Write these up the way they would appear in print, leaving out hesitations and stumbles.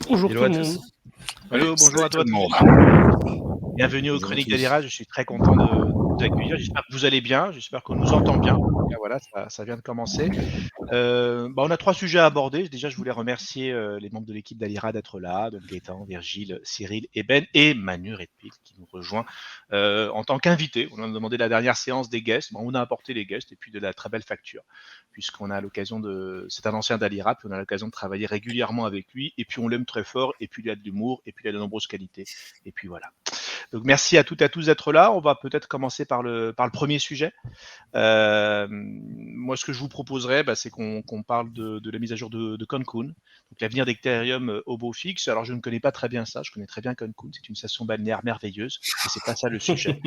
Bonjour Hello tout à le tous. monde. Hello, bonjour Salut à tout toi le tous. monde. Bienvenue aux Bonjour à Chroniques tous. d'Alira. Je suis très content de vous accueillir. J'espère que vous allez bien. J'espère qu'on nous entend bien. En tout cas, voilà, ça vient de commencer. On a 3 sujets à aborder. Déjà, je voulais remercier, les membres de l'équipe d'Alira d'être là, donc Gaëtan, Virgile, Cyril et Ben et Manu Redpill qui nous rejoint, en tant qu'invité. On a demandé la dernière séance des guests. Bon, on a apporté les guests et puis de la très belle facture puisqu'on a l'occasion de c'est un ancien d'Alira, puis on a l'occasion de travailler régulièrement avec lui et puis on l'aime très fort et puis il a de l'humour et puis il a de nombreuses qualités et puis voilà. Donc merci à toutes et à tous d'être là. On va peut-être commencer par le premier sujet. Moi, ce que je vous proposerais, c'est qu'on parle de la mise à jour de Cancun, donc l'avenir d'Ethereum au beau fixe. Alors, je ne connais pas très bien ça. Je connais très bien Cancun. C'est une station balnéaire merveilleuse, mais c'est pas ça le sujet.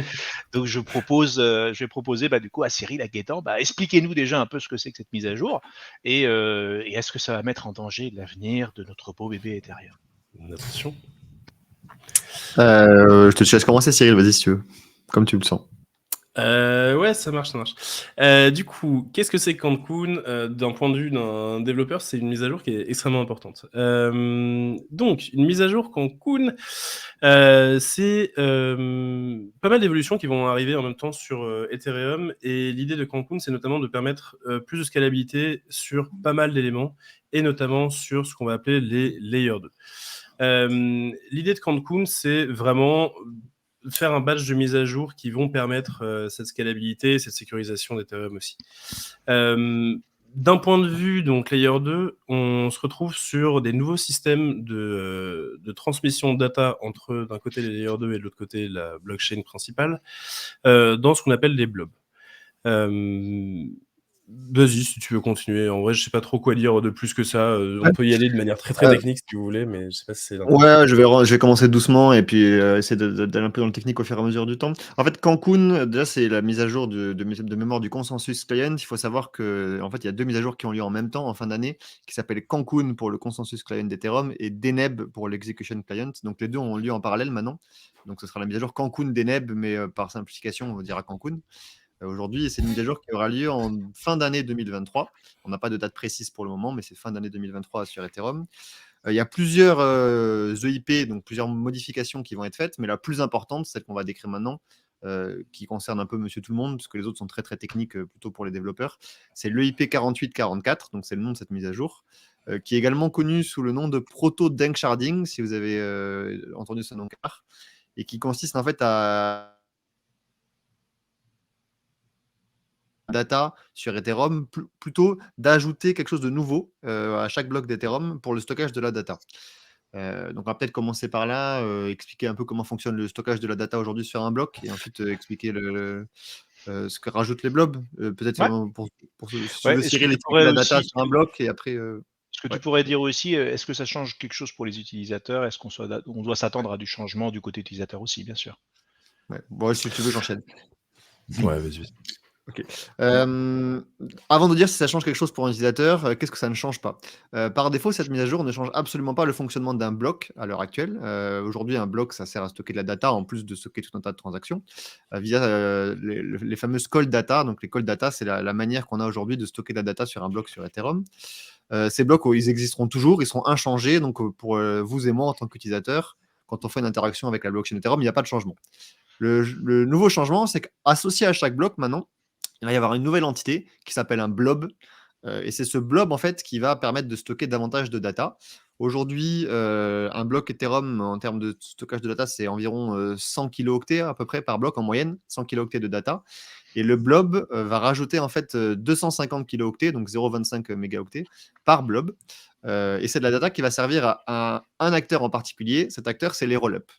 Donc, je vais proposer du coup à Cyril, à Gaëtan, expliquez-nous déjà un peu ce que c'est que cette mise à jour et est-ce que ça va mettre en danger l'avenir de notre beau bébé Ethereum. Attention. Je te laisse commencer, Cyril, vas-y si tu veux. Comme tu le sens. Ouais, ça marche. Du coup, qu'est-ce que c'est Cancun d'un point de vue d'un développeur? C'est une mise à jour qui est extrêmement importante. Donc, une mise à jour Cancun, c'est pas mal d'évolutions qui vont arriver en même temps sur Ethereum. Et l'idée de Cancun, c'est notamment de permettre plus de scalabilité sur pas mal d'éléments, et notamment sur ce qu'on va appeler les Layer 2. L'idée de Cancun, c'est vraiment faire un batch de mise à jour qui vont permettre cette scalabilité, cette sécurisation d'Ethereum aussi. D'un point de vue donc Layer 2, on se retrouve sur des nouveaux systèmes de transmission de data entre d'un côté les Layer 2 et de l'autre côté la blockchain principale, dans ce qu'on appelle des blobs. Vas-y, si tu veux continuer. En vrai, je sais pas trop quoi dire de plus que ça. On peut y aller de manière très technique si vous voulez, mais je sais pas si c'est l'intérêt. Ouais, je vais commencer doucement et puis essayer d'aller un peu dans le technique au fur et à mesure du temps. En fait, Cancun, déjà, c'est la mise à jour de mémoire du consensus client. Il faut savoir que, en fait, il y a deux mises à jour qui ont lieu en même temps en fin d'année, qui s'appellent Cancun pour le consensus client d'Ethereum et Deneb pour l'execution client. Donc, les deux ont lieu en parallèle maintenant. Donc, ce sera la mise à jour Cancun Deneb, mais par simplification, on dira Cancun. Aujourd'hui, c'est une mise à jour qui aura lieu en fin d'année 2023. On n'a pas de date précise pour le moment, mais c'est fin d'année 2023 sur Ethereum. Il y a plusieurs EIP, donc plusieurs modifications qui vont être faites, mais la plus importante, celle qu'on va décrire maintenant, qui concerne un peu monsieur tout le monde, parce que les autres sont très très techniques plutôt pour les développeurs, c'est l'EIP 4844, donc c'est le nom de cette mise à jour, qui est également connu sous le nom de proto-danksharding, si vous avez entendu ce nom, et qui consiste en fait à data sur Ethereum, plutôt d'ajouter quelque chose de nouveau à chaque bloc d'Ethereum pour le stockage de la data. Donc on va peut-être commencer par là, expliquer un peu comment fonctionne le stockage de la data aujourd'hui sur un bloc et ensuite expliquer ce que rajoutent les blobs. Peut-être Ouais, si tu ouais. veux, Est-ce que Cyril, tu expliquer pourrais la data aussi sur un bloc et après. Ce que tu Ouais. pourrais dire aussi, est-ce que ça change quelque chose pour les utilisateurs? Est-ce on doit s'attendre à du changement du côté utilisateur aussi, bien sûr? Ouais. Bon, si tu veux, j'enchaîne. Ouais, vas-y. Ok. Avant de dire si ça change quelque chose pour un utilisateur, qu'est-ce que ça ne change pas? Par défaut, cette mise à jour ne change absolument pas le fonctionnement d'un bloc à l'heure actuelle. Aujourd'hui, un bloc, ça sert à stocker de la data en plus de stocker tout un tas de transactions via les fameuses call data. Donc, les call data, c'est la manière qu'on a aujourd'hui de stocker de la data sur un bloc sur Ethereum. Ces blocs, ils existeront toujours, ils seront inchangés. Donc, pour vous et moi en tant qu'utilisateurs, quand on fait une interaction avec la blockchain Ethereum, il n'y a pas de changement. Le nouveau changement, c'est qu'associé à chaque bloc maintenant, il va y avoir une nouvelle entité qui s'appelle un blob. Et c'est ce blob, en fait, qui va permettre de stocker davantage de data. Aujourd'hui, un bloc Ethereum, en termes de stockage de data, c'est environ 100 kilooctets à peu près par bloc en moyenne, 100 kilooctets de data. Et le blob va rajouter en fait 250 kilooctets, donc 0,25 mégaoctets par blob. Et c'est de la data qui va servir à un acteur en particulier. Cet acteur, c'est les rollups.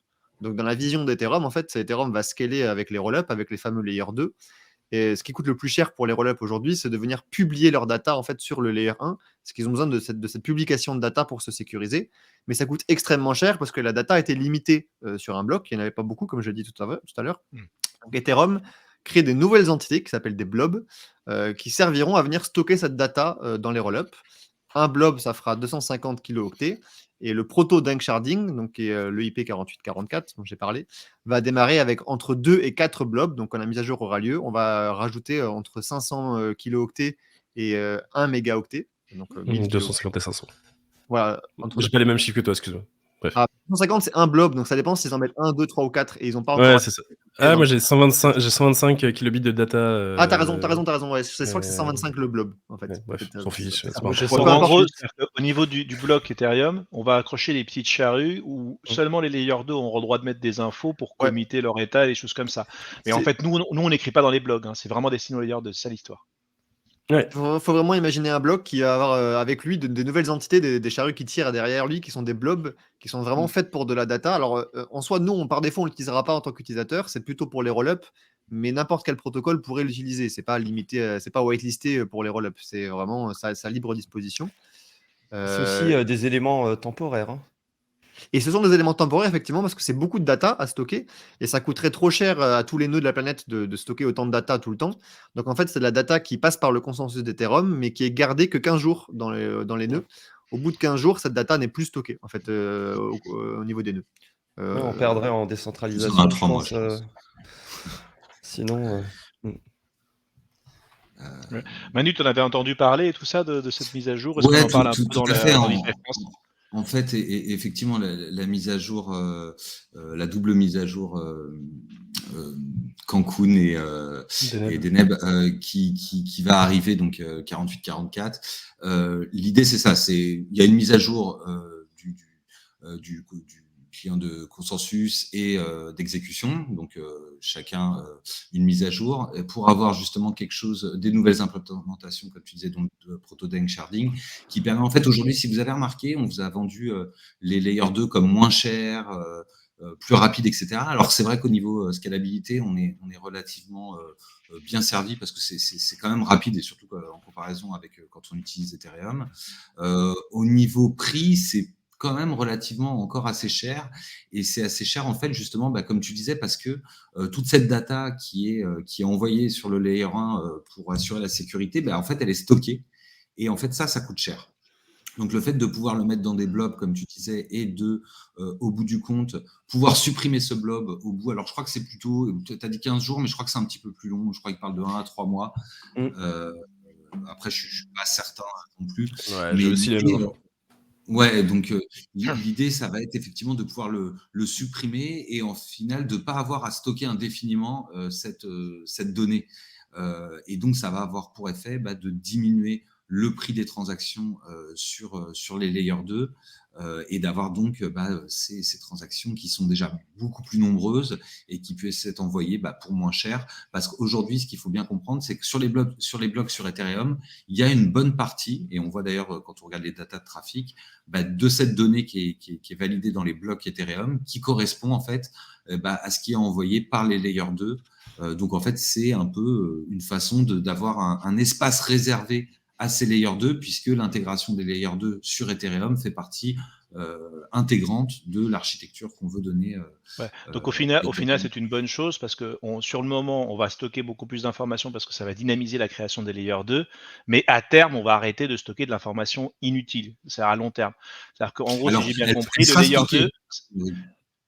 Donc, dans la vision d'Ethereum, en fait, Ethereum va scaler avec les rollups, avec les fameux layer 2. Et ce qui coûte le plus cher pour les rollups aujourd'hui, c'est de venir publier leur data en fait sur le layer 1, parce qu'ils ont besoin de cette publication de data pour se sécuriser. Mais ça coûte extrêmement cher parce que la data était limitée sur un bloc. Il n'y en avait pas beaucoup, comme je l'ai dit tout à l'heure. Donc Ethereum crée des nouvelles entités qui s'appellent des blobs, qui serviront à venir stocker cette data dans les rollups. Un blob, ça fera 250 kilooctets. Et le proto-danksharding, donc qui est le IP 4844 dont j'ai parlé, va démarrer avec entre 2 et 4 blobs. Donc, quand la mise à jour aura lieu, on va rajouter entre 500 kilooctets et 1 mégaoctet. Donc, 1000 kilooctets. 250 et 500. Voilà, entre J'ai pas les mêmes chiffres que toi, excuse-moi. Bref. 250, c'est un blob, donc ça dépend s'ils en mettent 1, 2, 3 ou 4 et ils n'ont pas encore. Ouais, c'est ça. Ah, moi j'ai 125 kilobits de data. Ah, t'as raison. Ouais, je crois que c'est 125 le blob, en fait. Ouais, bref, Peut-être, on s'en fiche. peut-être c'est pas. pas Donc, important. en gros, au niveau du bloc Ethereum, on va accrocher les petites charrues où seulement les layers 2 auront le droit de mettre des infos pour Ouais. commiter leur état et des choses comme ça. Mais en fait, nous on n'écrit pas dans les blogs, hein, c'est vraiment destiné aux layers 2, c'est ça l'histoire. Ouais. Faut vraiment imaginer un bloc qui va avoir avec lui des nouvelles entités, des charrues qui tirent derrière lui, qui sont des blobs, qui sont vraiment faites pour de la data. Alors, en soi, nous, par défaut, on l'utilisera pas en tant qu'utilisateur, c'est plutôt pour les roll-up, mais n'importe quel protocole pourrait l'utiliser. C'est pas limité, c'est pas whitelisté pour les roll-up, c'est vraiment sa libre disposition. C'est aussi des éléments temporaires. Hein. Et ce sont des éléments temporaires, effectivement, parce que c'est beaucoup de data à stocker et ça coûterait trop cher à tous les nœuds de la planète de stocker autant de data tout le temps. Donc, en fait, c'est de la data qui passe par le consensus d'Ethereum, mais qui est gardée que 15 jours dans les nœuds. Au bout de 15 jours, cette data n'est plus stockée, en fait, au niveau des nœuds. Ouais, on perdrait en décentralisation, je pense. Sinon. Manu, tu en avais entendu parler et tout ça de cette mise à jour? Ouais, qu'on en parle un tout peu dans à fait. France En fait, effectivement, la mise à jour, la double mise à jour Cancun et Deneb qui va arriver, donc 48-44. L'idée, c'est ça. Il y a une mise à jour du client de consensus et d'exécution, donc chacun une mise à jour pour avoir justement quelque chose, des nouvelles implémentations, comme tu disais, donc de proto-deng sharding, qui permet en fait aujourd'hui, si vous avez remarqué, on vous a vendu les layers 2 comme moins chers, plus rapides, etc. Alors c'est vrai qu'au niveau scalabilité, on est relativement bien servi parce que c'est quand même rapide et surtout en comparaison avec quand on utilise Ethereum. Au niveau prix, c'est quand même relativement encore assez cher, et c'est assez cher en fait justement comme tu disais, parce que toute cette data qui est envoyée sur le layer 1 pour assurer la sécurité, en fait elle est stockée, et en fait ça coûte cher. Donc le fait de pouvoir le mettre dans des blobs comme tu disais, et au bout du compte pouvoir supprimer ce blob au bout, alors je crois que c'est plutôt, tu as dit 15 jours, mais je crois que c'est un petit peu plus long, je crois qu'il parle de 1 à 3 mois. Après je suis pas certain non plus. Ouais, j'ai aussi les mêmes. Ouais, donc l'idée, ça va être effectivement de pouvoir le supprimer et en final de ne pas avoir à stocker indéfiniment cette donnée. Et donc, ça va avoir pour effet de diminuer le prix des transactions sur les layers 2 et d'avoir donc ces transactions qui sont déjà beaucoup plus nombreuses et qui puissent être envoyées pour moins cher. Parce qu'aujourd'hui, ce qu'il faut bien comprendre, c'est que sur les blocs sur Ethereum, il y a une bonne partie, et on voit d'ailleurs quand on regarde les datas de trafic, de cette donnée qui est validée dans les blocs Ethereum, qui correspond en fait à ce qui est envoyé par les layers 2. Donc en fait, c'est un peu une façon d'avoir un espace réservé à ces layers 2, puisque l'intégration des layers 2 sur Ethereum fait partie intégrante de l'architecture qu'on veut donner. Donc au final, c'est une bonne chose, parce que sur le moment, on va stocker beaucoup plus d'informations parce que ça va dynamiser la création des layers 2, mais à terme, on va arrêter de stocker de l'information inutile. C'est à long terme. C'est-à-dire qu'en gros, si j'ai bien compris, le layer 2...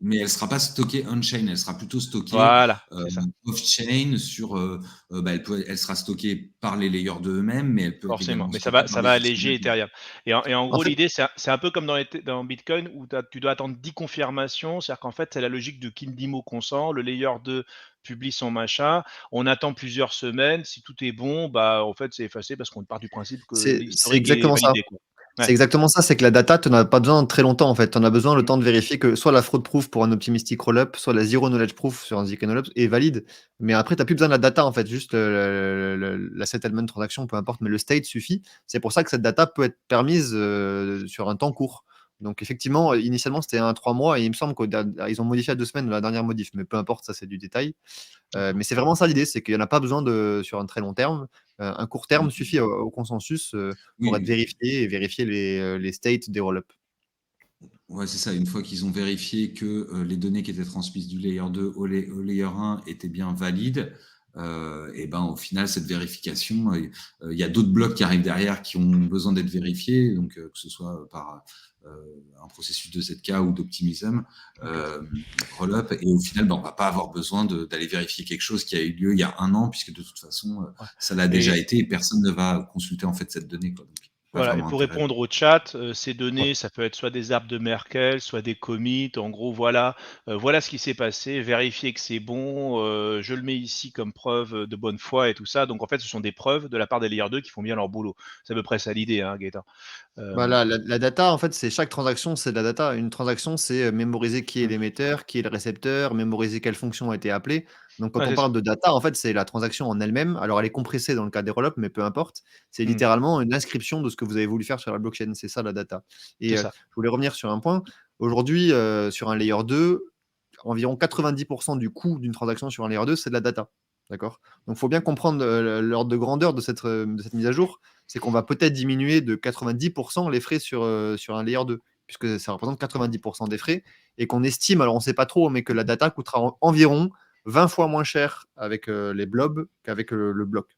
Mais elle ne sera pas stockée on-chain, elle sera plutôt stockée off-chain elle sera stockée par les layers de eux-mêmes, mais elle peut forcément, mais ça va alléger Ethereum. Et en gros, l'idée, c'est un peu comme dans Bitcoin où tu dois attendre 10 confirmations, c'est-à-dire qu'en fait, c'est la logique de Kindimo consent, le layer 2 publie son machin, on attend plusieurs semaines, si tout est bon, en fait, c'est effacé parce qu'on part du principe que l'historique est validé. C'est exactement ça, c'est que la data, tu n'en as pas besoin très longtemps en fait. Tu en as besoin le temps de vérifier que soit la fraud proof pour un optimistic rollup, soit la zero knowledge proof sur un zk rollup est valide. Mais après, tu n'as plus besoin de la data en fait, juste la settlement transaction, peu importe, mais le state suffit. C'est pour ça que cette data peut être permise sur un temps court. Donc effectivement, initialement c'était 3 mois et il me semble qu'ils ont modifié à 2 semaines la dernière modif, mais peu importe, ça c'est du détail. Mais c'est vraiment ça l'idée, c'est qu'il n'y en a pas besoin sur un très long terme. Un court terme suffit au consensus pour être vérifié et vérifier les states des roll-up. Ouais, c'est ça. Une fois qu'ils ont vérifié que les données qui étaient transmises du layer 2 au layer 1 étaient bien valides, au final, cette vérification, il y a d'autres blocs qui arrivent derrière qui ont besoin d'être vérifiés, donc que ce soit par un processus de ZK ou d'optimism, roll-up, et au final, on ne va pas avoir besoin d'aller vérifier quelque chose qui a eu lieu il y a 1 an, puisque de toute façon, ça l'a déjà été et personne ne va consulter en fait cette donnée, quoi. Voilà, et vraiment pour intéressant. répondre au chat, ces données, ça peut être soit des arbres de Merkel, soit des commits. En gros, voilà ce qui s'est passé, vérifiez que c'est bon, je le mets ici comme preuve, de bonne foi et tout ça. Donc en fait, ce sont des preuves de la part des layer 2 qui font bien leur boulot. C'est à peu près ça l'idée, hein, Gaëtan. Bah, Hem, la data, en fait, c'est chaque transaction, c'est de la data. Une transaction, c'est mémoriser qui est mmh. l'émetteur, qui est le récepteur, mémoriser quelle fonction a été appelée. Donc, quand Ouais, on c'est ça. parle de data, en fait, c'est la transaction en elle-même. Alors, elle est compressée dans le cas des rollups, mais peu importe. C'est Mmh. littéralement une inscription de ce que vous avez voulu faire sur la blockchain. C'est ça la data. Et C'est ça. je voulais revenir sur un point. Aujourd'hui, sur un layer 2, environ 90% du coût d'une transaction sur un layer 2, c'est de la data. D'accord. Donc, il faut bien comprendre l'ordre de grandeur de cette mise à jour. C'est qu'on va peut-être diminuer de 90% les frais sur un layer 2, puisque ça représente 90% des frais, et qu'on estime, alors on ne sait pas trop, mais que la data coûtera environ 20 fois moins cher avec les blobs qu'avec le bloc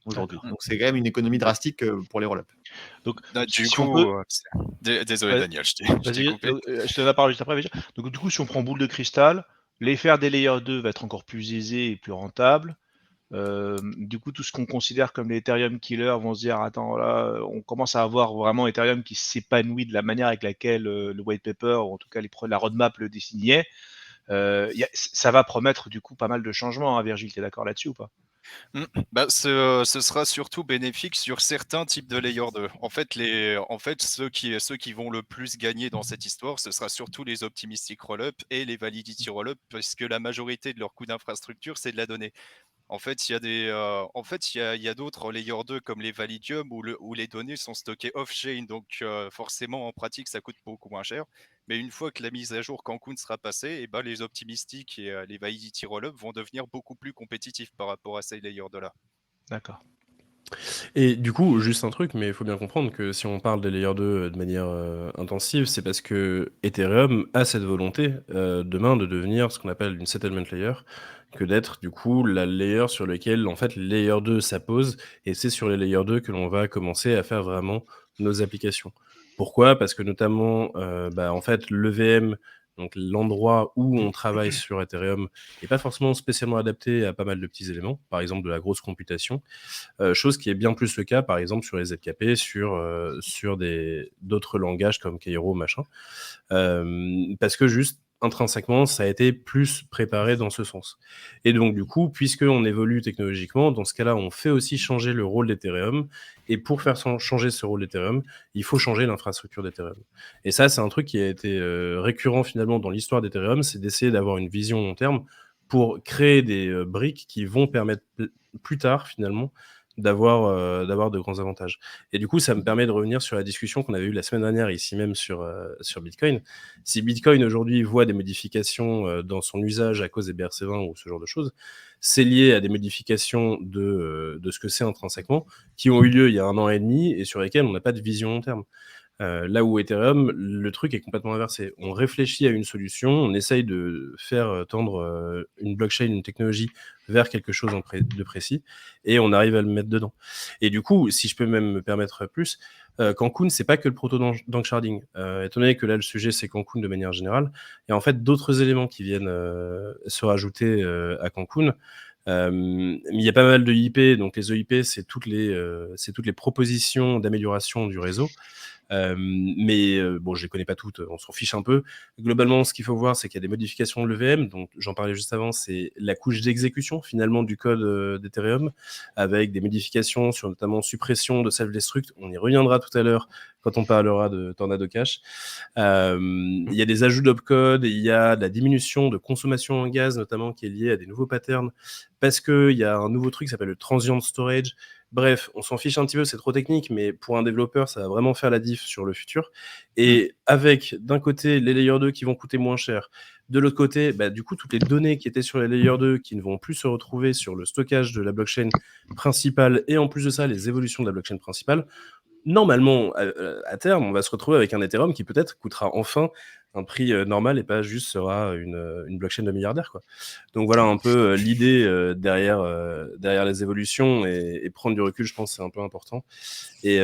aujourd'hui. D'accord. Donc c'est quand même une économie drastique pour les rollups. Donc Ah, si du si on coup, peut désolé ouais, Daniel, je t'ai vas-y, coupé. je te donne la parole juste après, vas-y. Donc du coup, si on prend boule de cristal, les faire des layer 2 va être encore plus aisé et plus rentable. Du coup, tout ce qu'on considère comme les Ethereum killers vont se dire: «Attends, là, on commence à avoir vraiment Ethereum qui s'épanouit de la manière avec laquelle, le white paper ou en tout cas la roadmap le dessinait». Ça va promettre du coup pas mal de changements, hein, Virgile, tu es d'accord là-dessus ou pas? Bah, ce sera surtout bénéfique sur certains types de layer 2. En fait, ceux qui vont le plus gagner dans cette histoire, ce sera surtout les optimistic rollup et les validity rollup, parce que la majorité de leur coût d'infrastructure, c'est de la donnée. En fait, il y a d'autres layer 2 comme les Validium où les données sont stockées off-chain. Donc, forcément, en pratique, ça coûte beaucoup moins cher. Mais une fois que la mise à jour Cancun sera passée, et ben, les optimistiques et les Validity Rollup vont devenir beaucoup plus compétitifs par rapport à ces layers 2 là. D'accord. Et du coup, juste un truc, mais il faut bien comprendre que si on parle des layers 2 de manière intensive, c'est parce que Ethereum a cette volonté demain de devenir ce qu'on appelle une settlement layer, que d'être du coup la layer sur laquelle en fait les layer 2 s'apposent, et c'est sur les layer 2 que l'on va commencer à faire vraiment nos applications. Pourquoi? Parce que notamment, en fait, l'EVM, donc l'endroit où on travaille sur Ethereum, n'est pas forcément spécialement adapté à pas mal de petits éléments, par exemple de la grosse computation. Chose qui est bien plus le cas, par exemple, sur les ZKP, sur d'autres langages comme Cairo, machin. Parce que juste, intrinsèquement, ça a été plus préparé dans ce sens. Et donc, du coup, puisqu'on évolue technologiquement, dans ce cas-là, on fait aussi changer le rôle d'Ethereum. Et pour faire changer ce rôle d'Ethereum, il faut changer l'infrastructure d'Ethereum. Et ça, c'est un truc qui a été récurrent finalement dans l'histoire d'Ethereum, c'est d'essayer d'avoir une vision long terme pour créer des briques qui vont permettre plus tard, finalement, d'avoir de grands avantages. Et du coup, ça me permet de revenir sur la discussion qu'on avait eue la semaine dernière ici même sur Bitcoin. Si Bitcoin aujourd'hui voit des modifications dans son usage à cause des BRC20 ou ce genre de choses, c'est lié à des modifications de ce que c'est intrinsèquement, qui ont eu lieu il y a 1 an et demi et sur lesquelles on n'a pas de vision long terme. Là où Ethereum, le truc est complètement inversé. On réfléchit à une solution, on essaye de faire tendre une blockchain, une technologie vers quelque chose de précis, et on arrive à le mettre dedans. Et du coup, si je peux même me permettre plus, Cancun, c'est pas que le proto-danksharding. Étant donné que là, le sujet, c'est Cancun de manière générale, il y a en fait d'autres éléments qui viennent se rajouter à Cancun. Il y a pas mal de IP, donc les EIP, c'est toutes les propositions d'amélioration du réseau. Bon, je les connais pas toutes, on s'en fiche un peu. Globalement, ce qu'il faut voir, c'est qu'il y a des modifications de l'EVM, donc j'en parlais juste avant, c'est la couche d'exécution finalement du code d'Ethereum, avec des modifications sur notamment suppression de self-destruct. On y reviendra tout à l'heure quand on parlera de Tornado Cash. Il y a des ajouts d'opcode, il y a de la diminution de consommation en gaz, notamment qui est liée à des nouveaux patterns, parce qu'il y a un nouveau truc qui s'appelle le transient storage. Bref, on s'en fiche un petit peu, c'est trop technique, mais pour un développeur, ça va vraiment faire la diff sur le futur. Et avec, d'un côté, les layers 2 qui vont coûter moins cher, de l'autre côté, du coup, toutes les données qui étaient sur les layers 2 qui ne vont plus se retrouver sur le stockage de la blockchain principale, et en plus de ça, les évolutions de la blockchain principale, normalement, à terme, on va se retrouver avec un Ethereum qui peut-être coûtera enfin un prix normal et pas juste sera une blockchain de milliardaires, quoi. Donc voilà un peu l'idée derrière les évolutions, et prendre du recul, je pense, c'est un peu important. Et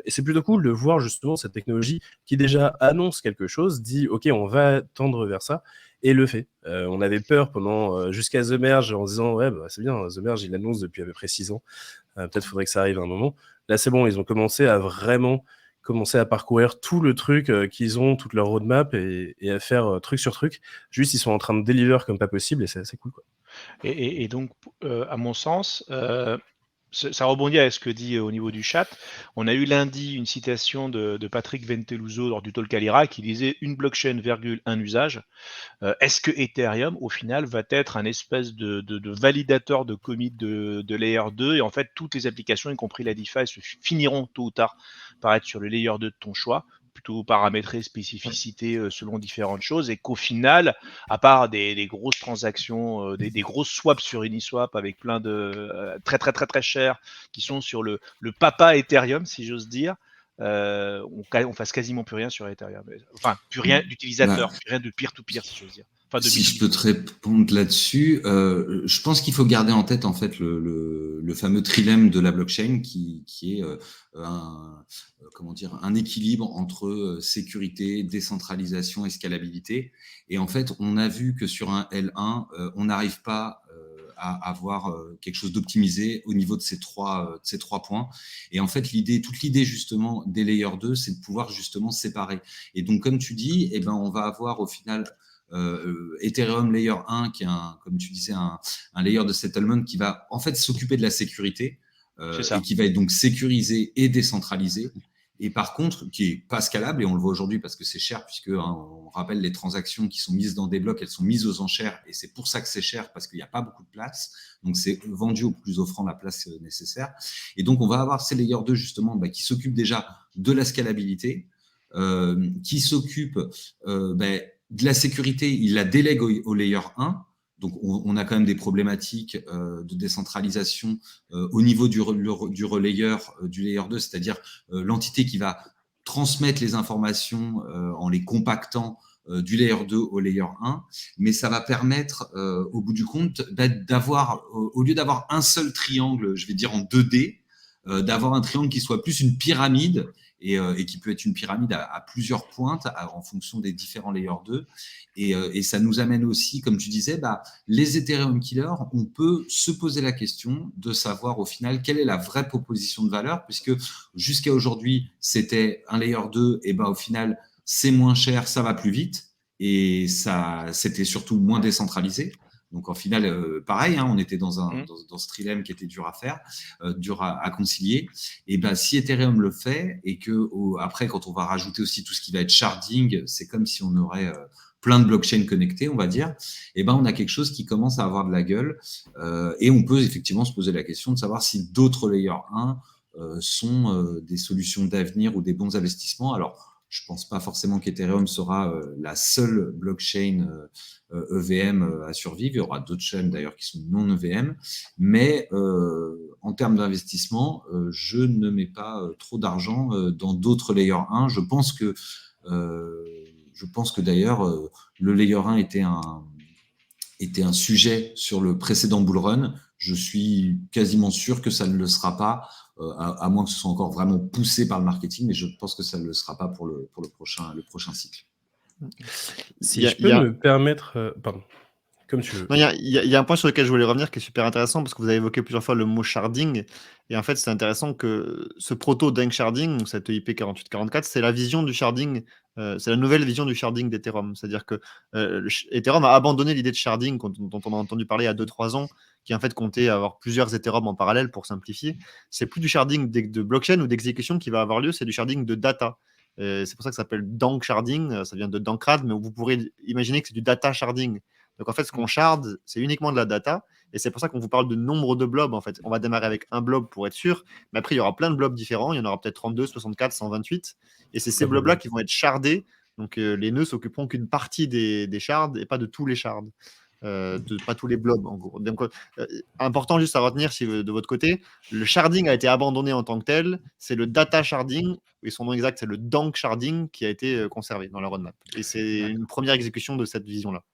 c'est plutôt cool de voir justement cette technologie qui déjà annonce quelque chose, dit ok, on va tendre vers ça, et le fait. On avait peur pendant jusqu'à The Merge en se disant ouais, c'est bien, The Merge il annonce depuis à peu près 6 ans. Peut-être faudrait que ça arrive à un moment. Là, c'est bon, ils ont commencé à vraiment parcourir tout le truc qu'ils ont, toute leur roadmap et à faire truc sur truc. Juste, ils sont en train de deliver comme pas possible et c'est assez cool, quoi. Et donc, à mon sens, ça rebondit à ce que dit au niveau du chat. On a eu lundi une citation de Patrick Venteluso lors du talk Alira qui disait une blockchain, un usage. Est-ce que Ethereum, au final, va être un espèce de validateur de commit de layer 2 et en fait, toutes les applications, y compris la DeFi, finiront tôt ou tard par être sur le layer 2 de ton choix, plutôt paramétrer spécificité selon différentes choses, et qu'au final, à part des grosses transactions, des grosses swaps sur Uniswap avec plein de très cher, qui sont sur le papa Ethereum, si j'ose dire, on fasse quasiment plus rien sur Ethereum. Enfin, plus rien d'utilisateur, plus rien de peer-to-peer, si j'ose dire. Enfin, si je peux te répondre là-dessus, je pense qu'il faut garder en tête en fait le fameux trilemme de la blockchain qui est un équilibre entre sécurité, décentralisation et scalabilité. Et en fait, on a vu que sur un L1, on n'arrive pas à avoir quelque chose d'optimisé au niveau de ces trois points. Et en fait, toute l'idée justement des layers 2, c'est de pouvoir justement séparer. Et donc, comme tu dis, on va avoir au final Ethereum Layer 1 qui est comme tu disais un layer de settlement qui va en fait s'occuper de la sécurité et qui va être donc sécurisé et décentralisé, et par contre qui est pas scalable, et on le voit aujourd'hui parce que c'est cher, puisque on rappelle les transactions qui sont mises dans des blocs, elles sont mises aux enchères, et c'est pour ça que c'est cher, parce qu'il n'y a pas beaucoup de place, donc c'est vendu au plus offrant la place nécessaire. Et donc on va avoir ces layers 2 justement qui s'occupent déjà de la scalabilité, qui s'occupent de la sécurité, il la délègue au layer 1. Donc, on a quand même des problématiques de décentralisation au niveau du relayeur du layer 2, c'est-à-dire l'entité qui va transmettre les informations en les compactant du layer 2 au layer 1. Mais ça va permettre, au bout du compte, d'avoir, au lieu d'avoir un seul triangle, je vais dire en 2D, d'avoir un triangle qui soit plus une pyramide, et qui peut être une pyramide à plusieurs pointes en fonction des différents layers 2. Et ça nous amène aussi, comme tu disais, les Ethereum killers, on peut se poser la question de savoir au final quelle est la vraie proposition de valeur, puisque jusqu'à aujourd'hui, c'était un layer 2, et au final, c'est moins cher, ça va plus vite, et ça, c'était surtout moins décentralisé. Donc, en final, pareil, on était dans ce trilemme qui était dur à faire, dur à concilier. Et si Ethereum le fait, et que après, quand on va rajouter aussi tout ce qui va être sharding, c'est comme si on aurait plein de blockchains connectés, on va dire, on a quelque chose qui commence à avoir de la gueule. Et on peut effectivement se poser la question de savoir si d'autres layers 1 sont des solutions d'avenir ou des bons investissements. Alors, je ne pense pas forcément qu'Ethereum sera la seule blockchain EVM à survivre. Il y aura d'autres chaînes d'ailleurs qui sont non EVM. Mais en termes d'investissement, je ne mets pas trop d'argent dans d'autres layers 1. Je pense que d'ailleurs, le layer 1 était un sujet sur le précédent bull run. Je suis quasiment sûr que ça ne le sera pas, à moins que ce soit encore vraiment poussé par le marketing, mais je pense que ça ne le sera pas pour le prochain cycle. Si je peux me permettre... pardon. Comme tu veux. Il y a un point sur lequel je voulais revenir qui est super intéressant, parce que vous avez évoqué plusieurs fois le mot sharding. Et en fait, c'est intéressant que ce proto-Dank sharding, donc cette EIP 4844, c'est la vision du sharding, c'est la nouvelle vision du sharding d'Ethereum. C'est-à-dire que Ethereum a abandonné l'idée de sharding dont on a entendu parler il y a 2-3 ans, qui en fait comptait avoir plusieurs Ethereum en parallèle pour simplifier. C'est plus du sharding de blockchain ou d'exécution qui va avoir lieu, c'est du sharding de data. C'est pour ça que ça s'appelle Dank sharding, ça vient de Dankrad, mais vous pourrez imaginer que c'est du data sharding. Donc en fait, ce qu'on shard, c'est uniquement de la data, et c'est pour ça qu'on vous parle de nombre de blobs. En fait, on va démarrer avec un blob pour être sûr, mais après il y aura plein de blobs différents. Il y en aura peut-être 32, 64, 128, et c'est ces blobs-là qui vont être shardés. Donc les nœuds s'occuperont qu'une partie des shards et pas de tous les shards, pas tous les blobs en gros. Donc important juste à retenir de votre côté, le sharding a été abandonné en tant que tel. C'est le data sharding, et son nom exact c'est le Dank sharding qui a été conservé dans la roadmap. Et c'est une première exécution de cette vision-là.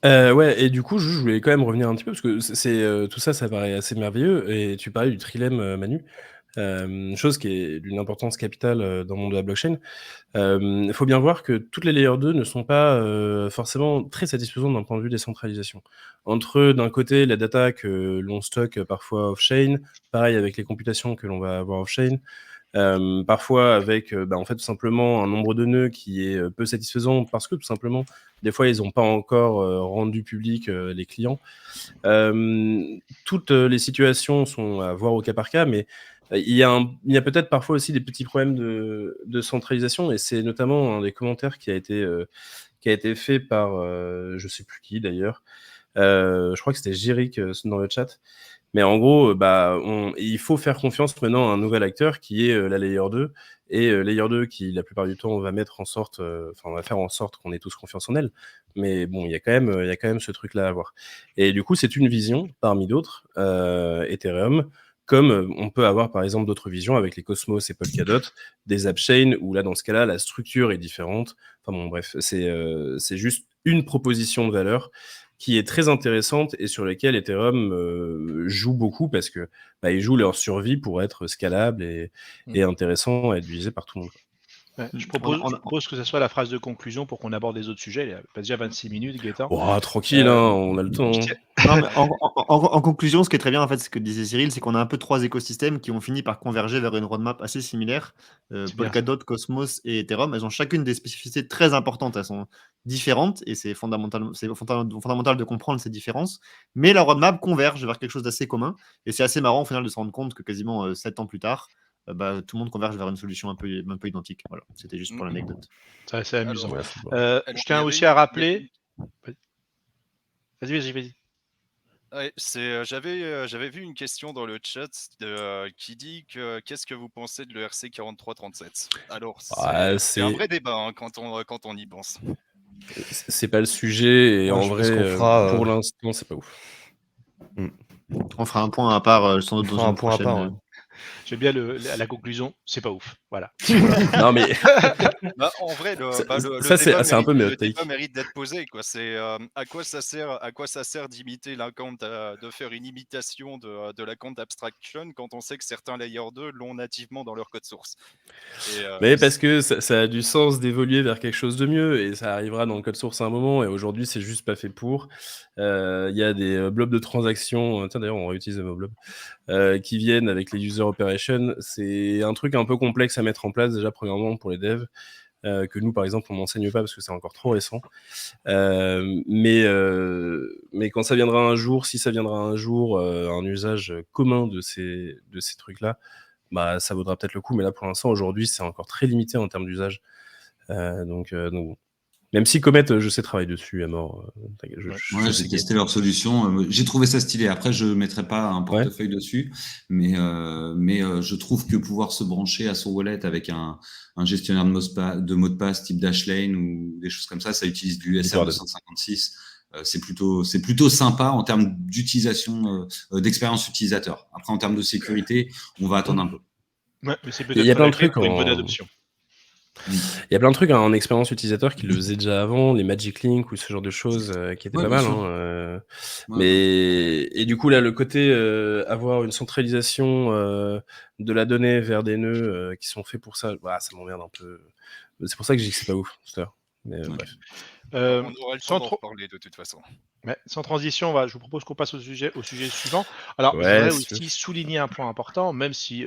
Ouais, et du coup, je voulais quand même revenir un petit peu, parce que tout ça paraît assez merveilleux, et tu parlais du trilemme, Manu. chose qui est d'une importance capitale dans le monde de la blockchain. Il faut bien voir que toutes les layers 2 ne sont pas forcément très satisfaisantes d'un point de vue décentralisation. Entre d'un côté la data que l'on stocke parfois off-chain, pareil avec les computations que l'on va avoir off-chain, parfois avec en fait tout simplement un nombre de nœuds qui est peu satisfaisant parce que tout simplement des fois ils n'ont pas encore rendu public les clients. Toutes les situations sont à voir au cas par cas, mais il y a peut-être parfois aussi des petits problèmes de centralisation, et c'est notamment un des commentaires qui a été fait par je sais plus qui d'ailleurs. Je crois que c'était Jéric dans le chat. Mais en gros, il faut faire confiance maintenant à un nouvel acteur qui est la Layer 2. Et Layer 2 qui, la plupart du temps, va faire en sorte qu'on ait tous confiance en elle. Mais bon, il y a quand même ce truc-là à voir. Et du coup, c'est une vision parmi d'autres, Ethereum, comme on peut avoir par exemple d'autres visions avec les Cosmos et Polkadot, des AppChain, où là, dans ce cas-là, la structure est différente. Enfin bon, bref, c'est juste une proposition de valeur qui est très intéressante et sur lesquelles Ethereum joue beaucoup parce que ils jouent leur survie pour être scalable et intéressant à être utilisé par tout le monde. Ouais, je propose que ce soit la phrase de conclusion pour qu'on aborde les autres sujets. Il y a déjà 26 minutes, Gaëtan. Oh, tranquille, on a le temps. Non, mais en conclusion, ce qui est très bien, en fait, ce que disait Cyril, c'est qu'on a un peu 3 écosystèmes qui ont fini par converger vers une roadmap assez similaire. Polkadot, Cosmos et Ethereum, elles ont chacune des spécificités très importantes. Elles sont différentes et c'est fondamental de comprendre ces différences. Mais la roadmap converge vers quelque chose d'assez commun. Et c'est assez marrant, au final, de se rendre compte que quasiment 7 ans plus tard, tout le monde converge vers une solution un peu identique. Voilà, c'était juste pour l'anecdote. C'est amusant. Alors, je tiens aussi à rappeler. Vas-y. Ouais, j'avais vu une question dans le chat qui dit que qu'est-ce que vous pensez de l'ERC 4337 ? Alors, c'est un vrai débat quand on y pense. C'est pas le sujet, et en vrai, pour l'instant, l'instant, c'est pas ouf. On fera un point à part sans doute dans une prochaine. Ouais. J'aime bien la conclusion, c'est pas ouf. Voilà. Non, mais en vrai, c'est un peu le débat mérite d'être posé, quoi. C'est à quoi ça sert d'imiter l'account, de faire une imitation de l'account abstraction quand on sait que certains layer 2 l'ont nativement dans leur code source. Mais parce que ça a du sens d'évoluer vers quelque chose de mieux, et ça arrivera dans le code source à un moment, et aujourd'hui c'est juste pas fait pour. Il y a des blobs de transactions, tiens d'ailleurs on réutilise le mot blob, qui viennent avec les user operations. C'est un truc un peu complexe à mettre en place déjà premièrement pour les devs, que nous par exemple on n'enseigne pas parce que c'est encore trop récent. Mais quand ça viendra un jour, si ça viendra un jour, un usage commun de ces trucs-là, ça vaudra peut-être le coup, mais là pour l'instant aujourd'hui c'est encore très limité en termes d'usage. Donc même si Comet, je sais travailler dessus à mort. J'ai testé leur solution. J'ai trouvé ça stylé. Après, je ne mettrai pas un portefeuille dessus, mais je trouve que pouvoir se brancher à son wallet avec un gestionnaire de mots de passe type Dashlane ou des choses comme ça utilise du USR 256. C'est plutôt sympa en termes d'utilisation, d'expérience utilisateur. Après, en termes de sécurité, on va attendre un peu. Ouais, mais c'est peut-être plein de trucs pour une bonne adoption. Il y a plein de trucs en expérience utilisateur qui le faisaient déjà avant, les Magic Link ou ce genre de choses qui étaient pas mal. Et du coup, là, le côté avoir une centralisation de la donnée vers des nœuds qui sont faits pour ça, ça m'emmerde un peu. C'est pour ça que je dis que c'est pas ouf, tout à l'heure. Mais bref. On aura le temps d'en reparler de toute façon. Ouais, sans transition, je vous propose qu'on passe au sujet suivant. Alors, je voudrais aussi souligner un point important, même si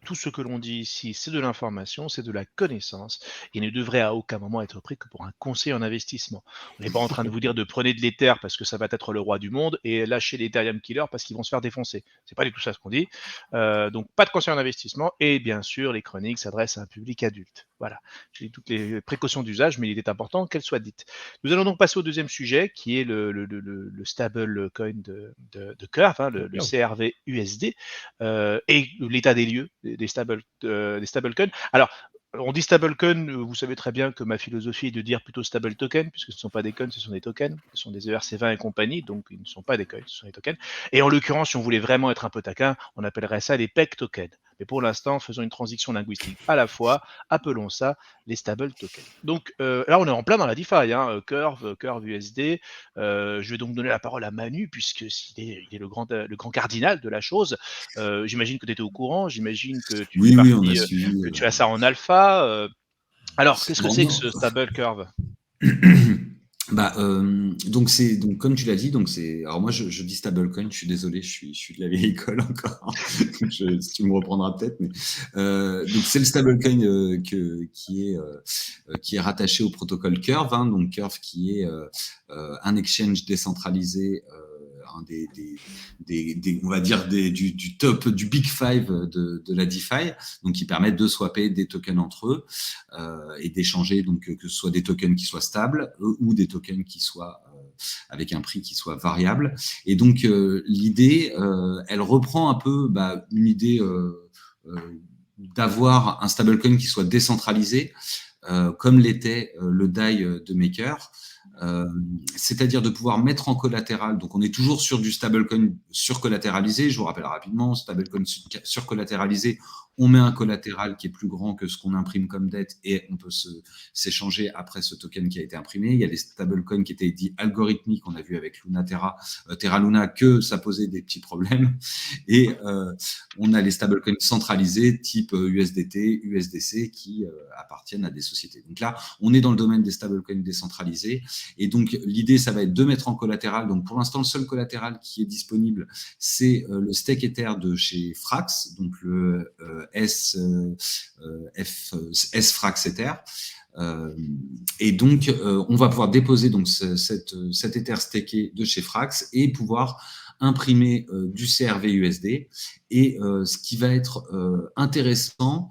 tout ce que l'on dit ici, c'est de l'information, c'est de la connaissance, et ne devrait à aucun moment être pris que pour un conseil en investissement. On n'est pas en train de vous dire de prenez de l'Ether parce que ça va être le roi du monde, et lâchez l'Ethereum killer parce qu'ils vont se faire défoncer. C'est pas du tout ça ce qu'on dit. Donc, pas de conseil en investissement, et bien sûr, les chroniques s'adressent à un public adulte. Voilà, j'ai dit toutes les précautions d'usage, mais il était important qu'elles soient dites. Nous allons donc passer au deuxième sujet, qui est le stable coin de Curve, le CRV USD, et l'état des lieux des stablecoins. Alors, on dit stablecoin, vous savez très bien que ma philosophie est de dire plutôt stable token, puisque ce ne sont pas des coins, ce sont des tokens, ce sont des ERC20 et compagnie, donc ils ne sont pas des coins, ce sont des tokens. Et en l'occurrence, si on voulait vraiment être un peu taquin, on appellerait ça les PEC tokens. Mais pour l'instant, faisons une transition linguistique à la fois, appelons ça les stable tokens. Donc là, on est en plein dans la DeFi, hein, Curve USD. Je vais donc donner la parole à Manu, puisque il est le grand cardinal de la chose. J'imagine que tu étais au courant, j'imagine que tu fais Oui, on a partie, suivi. que tu as ça en alpha. Alors, qu'est-ce que Bon, c'est que non. ce stable curve? Donc comme tu l'as dit, alors moi je dis stablecoin, je suis désolé, je suis de la vieille école encore. Si tu me reprendras peut-être, mais donc c'est le stablecoin qui est rattaché au protocole Curve, hein, donc Curve qui est un exchange décentralisé, un on va dire du top du Big Five de la DeFi, donc qui permettent de swapper des tokens entre eux et d'échanger, donc que ce soit des tokens qui soient stables ou des tokens qui soient avec un prix qui soit variable. Et donc l'idée, elle reprend un peu une idée d'avoir un stablecoin qui soit décentralisé, comme l'était le DAI de Maker. C'est-à-dire de pouvoir mettre en collatéral. Donc, on est toujours sur du stablecoin surcollatéralisé. Je vous rappelle rapidement, stablecoin surcollatéralisé, on met un collatéral qui est plus grand que ce qu'on imprime comme dette et on peut s'échanger après ce token qui a été imprimé. Il y a les stablecoins qui étaient dits algorithmiques, on a vu avec Terra Luna que ça posait des petits problèmes. Et on a les stablecoins centralisés type USDT, USDC qui appartiennent à des sociétés. Donc là, on est dans le domaine des stablecoins décentralisés. Et donc, l'idée, ça va être de mettre en collatéral. Donc, pour l'instant, le seul collatéral qui est disponible, c'est le stake Ether de chez Frax, donc le S-Frax Ether. Et donc, on va pouvoir déposer donc cet Ether staké de chez Frax et pouvoir imprimer du CRV-USD. Et ce qui va être intéressant,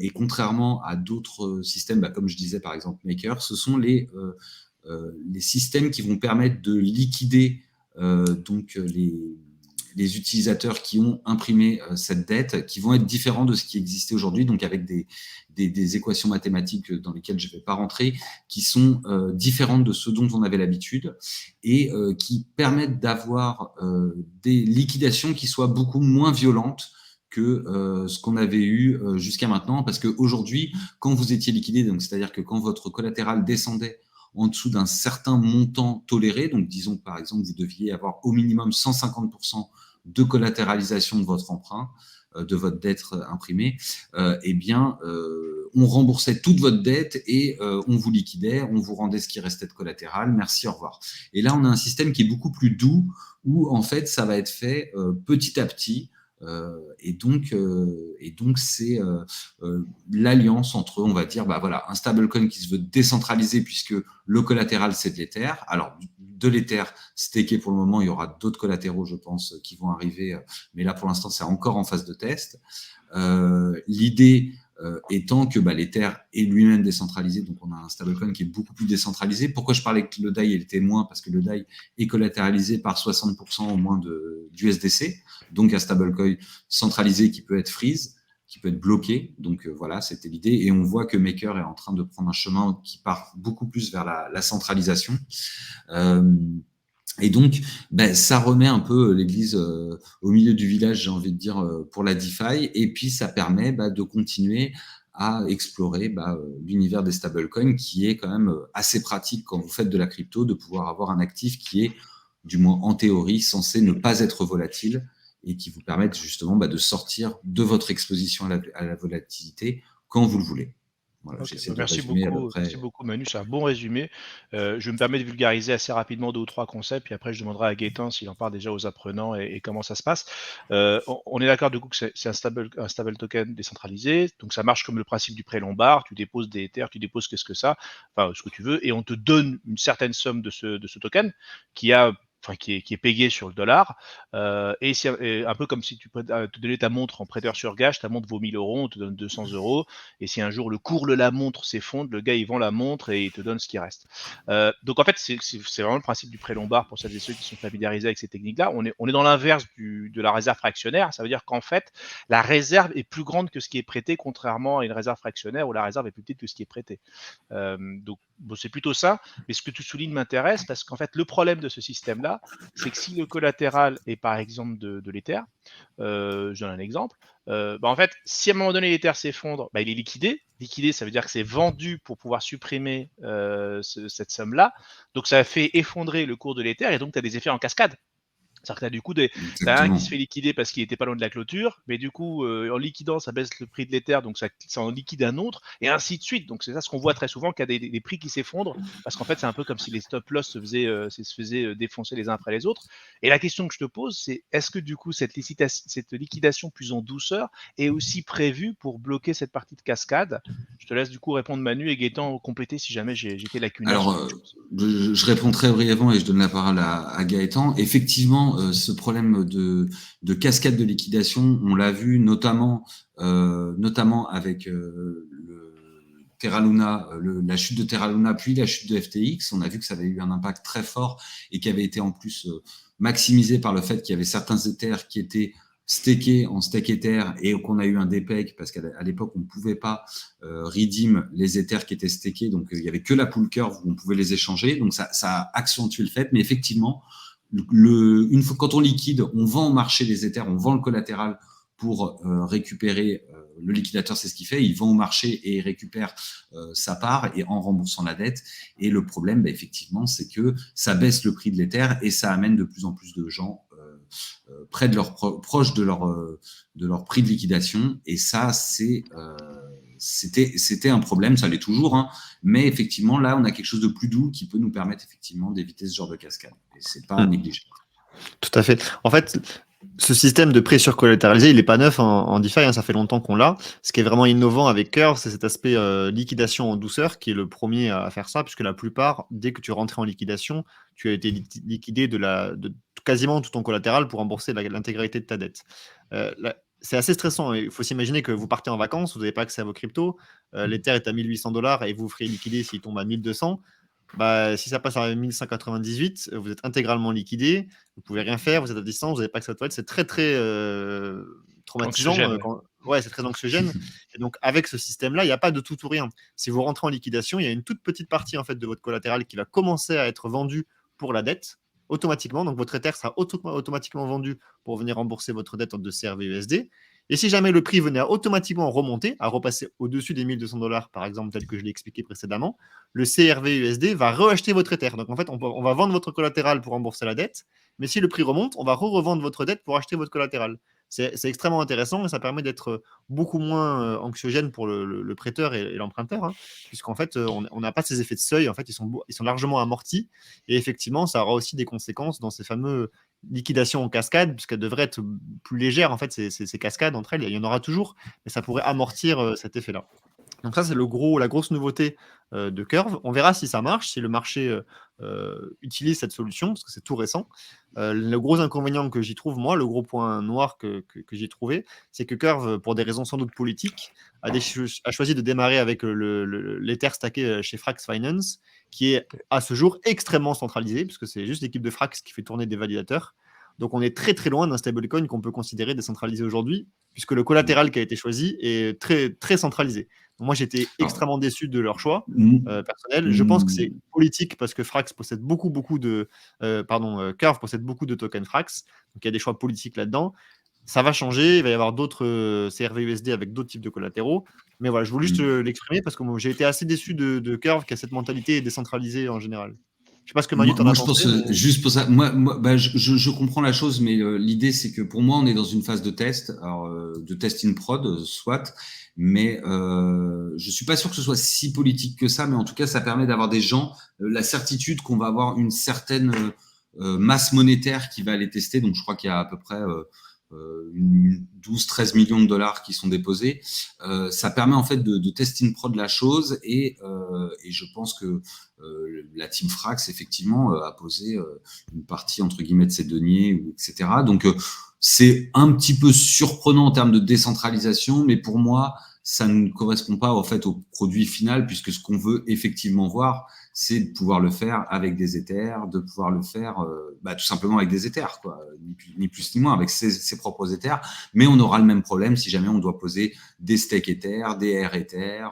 et contrairement à d'autres systèmes, comme je disais par exemple Maker, ce sont les systèmes qui vont permettre de liquider donc les utilisateurs qui ont imprimé cette dette, qui vont être différents de ce qui existait aujourd'hui, donc avec des équations mathématiques dans lesquelles je ne vais pas rentrer, qui sont différentes de ce dont on avait l'habitude et qui permettent d'avoir des liquidations qui soient beaucoup moins violentes que ce qu'on avait eu jusqu'à maintenant, parce qu'aujourd'hui, quand vous étiez liquidé, donc c'est-à-dire que quand votre collatéral descendait en dessous d'un certain montant toléré, donc disons par exemple vous deviez avoir au minimum 150% de collatéralisation de votre emprunt, de votre dette imprimée, eh bien on remboursait toute votre dette et on vous liquidait, on vous rendait ce qui restait de collatéral, merci, au revoir. Et là on a un système qui est beaucoup plus doux, où en fait ça va être fait petit à petit. Et donc c'est l'alliance entre, on va dire, voilà, un stablecoin qui se veut décentralisé puisque le collatéral c'est de l'Ether. Alors de l'Ether staké pour le moment, il y aura d'autres collatéraux, je pense, qui vont arriver, mais là pour l'instant c'est encore en phase de test. L'idée étant que l'Ether est lui-même décentralisé, donc on a un stablecoin qui est beaucoup plus décentralisé. Pourquoi je parlais que le DAI était moins? Parce que le DAI est collatéralisé par 60% au moins d'USDC, donc un stablecoin centralisé qui peut être freeze, qui peut être bloqué. Donc voilà, c'était l'idée. Et on voit que Maker est en train de prendre un chemin qui part beaucoup plus vers la centralisation. Et donc, ça remet un peu l'église au milieu du village, j'ai envie de dire, pour la DeFi. Et puis, ça permet de continuer à explorer l'univers des stablecoins, qui est quand même assez pratique quand vous faites de la crypto, de pouvoir avoir un actif qui est, du moins en théorie, censé ne pas être volatile et qui vous permettent justement de sortir de votre exposition à la volatilité quand vous le voulez. Voilà, okay. Merci beaucoup Manu, c'est un bon résumé. Je me permets de vulgariser assez rapidement 2 ou 3 concepts, puis après je demanderai à Gaëtan s'il en parle déjà aux apprenants et comment ça se passe. On est d'accord du coup que c'est un stable token décentralisé, donc ça marche comme le principe du prêt lombard, tu déposes des Ethers, tu déposes ce que tu veux, et on te donne une certaine somme de ce token qui est payé sur le dollar, et c'est un peu comme si tu te donnais ta montre en prêteur sur gage, ta montre vaut 1000 €, on te donne 200 €, et si un jour le cours de la montre s'effondre, le gars il vend la montre et il te donne ce qui reste. Donc en fait c'est vraiment le principe du prêt lombard pour celles et ceux qui sont familiarisés avec ces techniques-là. On est dans l'inverse de la réserve fractionnaire, ça veut dire qu'en fait la réserve est plus grande que ce qui est prêté, contrairement à une réserve fractionnaire où la réserve est plus petite que ce qui est prêté. Donc c'est plutôt ça, mais ce que tu soulignes m'intéresse parce qu'en fait le problème de ce système-là, là, c'est que si le collatéral est par exemple de l'Ether, je donne un exemple, en fait, si à un moment donné l'Ether s'effondre, il est liquidé. Liquidé, ça veut dire que c'est vendu pour pouvoir supprimer cette somme-là. Donc ça fait effondrer le cours de l'Ether et donc tu as des effets en cascade. C'est-à-dire que tu as du coup t'as un qui se fait liquider parce qu'il était pas loin de la clôture, mais du coup, en liquidant, ça baisse le prix de l'Ether, donc ça en liquide un autre, et ainsi de suite. Donc c'est ça ce qu'on voit très souvent, qu'il y a des prix qui s'effondrent, parce qu'en fait, c'est un peu comme si les stop-loss se faisaient défoncer les uns après les autres. Et la question que je te pose, c'est est-ce que du coup, cette liquidation plus en douceur est aussi prévue pour bloquer cette partie de cascade? Je te laisse du coup répondre Manu et Gaëtan compléter si jamais j'étais lacunaire. Alors, je réponds très brièvement et je donne la parole à Gaëtan. Effectivement, ce problème de cascade de liquidation, on l'a vu notamment avec le Terra Luna, la chute de Terra Luna, puis la chute de FTX. On a vu que ça avait eu un impact très fort et qui avait été en plus maximisé par le fait qu'il y avait certains Ethers qui étaient stakés en stake Ether et qu'on a eu un dépeg parce qu'à l'époque on ne pouvait pas redeem les Ethers qui étaient stakés, donc il y avait que la pool curve où on pouvait les échanger, donc ça a accentué le fait. Mais effectivement, une fois quand on liquide, on vend au marché les Ethers, on vend le collatéral pour récupérer le liquidateur, c'est ce qu'il fait, il vend au marché et il récupère sa part et en remboursant la dette. Et le problème, effectivement, c'est que ça baisse le prix de l'Ether et ça amène de plus en plus de gens près de proche de leur prix de liquidation. Et ça, c'était un problème, ça l'est toujours, hein, mais effectivement, là, on a quelque chose de plus doux qui peut nous permettre effectivement d'éviter ce genre de cascade. Et c'est pas négligeable. Tout à fait. En fait, ce système de prêt surcollatéralisé, il n'est pas neuf en DeFi, hein, ça fait longtemps qu'on l'a. Ce qui est vraiment innovant avec Curve, c'est cet aspect liquidation en douceur qui est le premier à faire ça, puisque la plupart, dès que tu rentrais en liquidation, tu as été liquidé de quasiment tout ton collatéral pour rembourser l'intégralité de ta dette. C'est assez stressant. Il faut s'imaginer que vous partez en vacances, vous n'avez pas accès à vos cryptos, l'Ether est à $1 800 et vous ferez liquider s'il tombe à 1200. Si ça passe à 1198, vous êtes intégralement liquidé, vous pouvez rien faire, vous êtes à distance, vous n'avez pas accès à votre toilette, c'est très très traumatisant. C'est très anxiogène. Et donc avec ce système-là, il n'y a pas de tout ou rien. Si vous rentrez en liquidation, il y a une toute petite partie en fait de votre collatéral qui va commencer à être vendue pour la dette automatiquement. Donc votre Ether sera automatiquement vendu pour venir rembourser votre dette de CRV-USD. Et si jamais le prix venait à automatiquement remonter, à repasser au-dessus des $1200 par exemple, tel que je l'ai expliqué précédemment, le CRV-USD va reacheter votre Ether. Donc en fait, on va vendre votre collatéral pour rembourser la dette, mais si le prix remonte, on va revendre votre dette pour acheter votre collatéral. C'est extrêmement intéressant et ça permet d'être beaucoup moins anxiogène pour le prêteur et l'emprunteur, hein, puisqu'en fait, on n'a pas ces effets de seuil. En fait, ils sont largement amortis. Et effectivement, ça aura aussi des conséquences dans ces fameux liquidations en cascade, puisqu'elles devraient être plus légères. En fait, ces cascades entre elles, il y en aura toujours, mais ça pourrait amortir cet effet-là. Donc ça, c'est la grosse nouveauté de Curve. On verra si ça marche, si le marché utilise cette solution, parce que c'est tout récent. Le gros inconvénient que j'y trouve, moi, le gros point noir que j'ai trouvé, c'est que Curve, pour des raisons sans doute politiques, a choisi de démarrer avec l'Ether stacké chez Frax Finance, qui est à ce jour extrêmement centralisé, puisque c'est juste l'équipe de Frax qui fait tourner des validateurs. Donc on est très très loin d'un stablecoin qu'on peut considérer décentralisé aujourd'hui, puisque le collatéral qui a été choisi est très très centralisé. Donc moi j'étais extrêmement déçu de leur choix personnel. Je pense que c'est politique parce que Frax possède beaucoup de Curve possède beaucoup de tokens Frax, donc il y a des choix politiques là-dedans. Ça va changer, il va y avoir d'autres CRV-USD avec d'autres types de collatéraux. Mais voilà, je voulais juste l'exprimer parce que j'ai été assez déçu de Curve qui a cette mentalité décentralisée en général. Je sais pas ce que Manu t'en a pensé. Je pense juste pour ça. Je comprends la chose, mais l'idée c'est que pour moi on est dans une phase de test, de test in prod, soit. Mais je suis pas sûr que ce soit si politique que ça. Mais en tout cas, ça permet d'avoir des gens la certitude qu'on va avoir une certaine masse monétaire qui va aller tester. Donc je crois qu'il y a à peu près 12-13 millions de dollars qui sont déposés. Ça permet en fait de test in prod la chose et je pense que la team Frax effectivement a posé une partie entre guillemets de ses deniers, etc. Donc c'est un petit peu surprenant en termes de décentralisation, mais pour moi ça ne correspond pas en fait au produit final, puisque ce qu'on veut effectivement voir, c'est de pouvoir le faire avec des Ethers, de pouvoir le faire tout simplement avec des Ethers, quoi, ni plus ni moins, avec ses propres Ethers. Mais on aura le même problème si jamais on doit poser des stakes Ethers, des R Ethers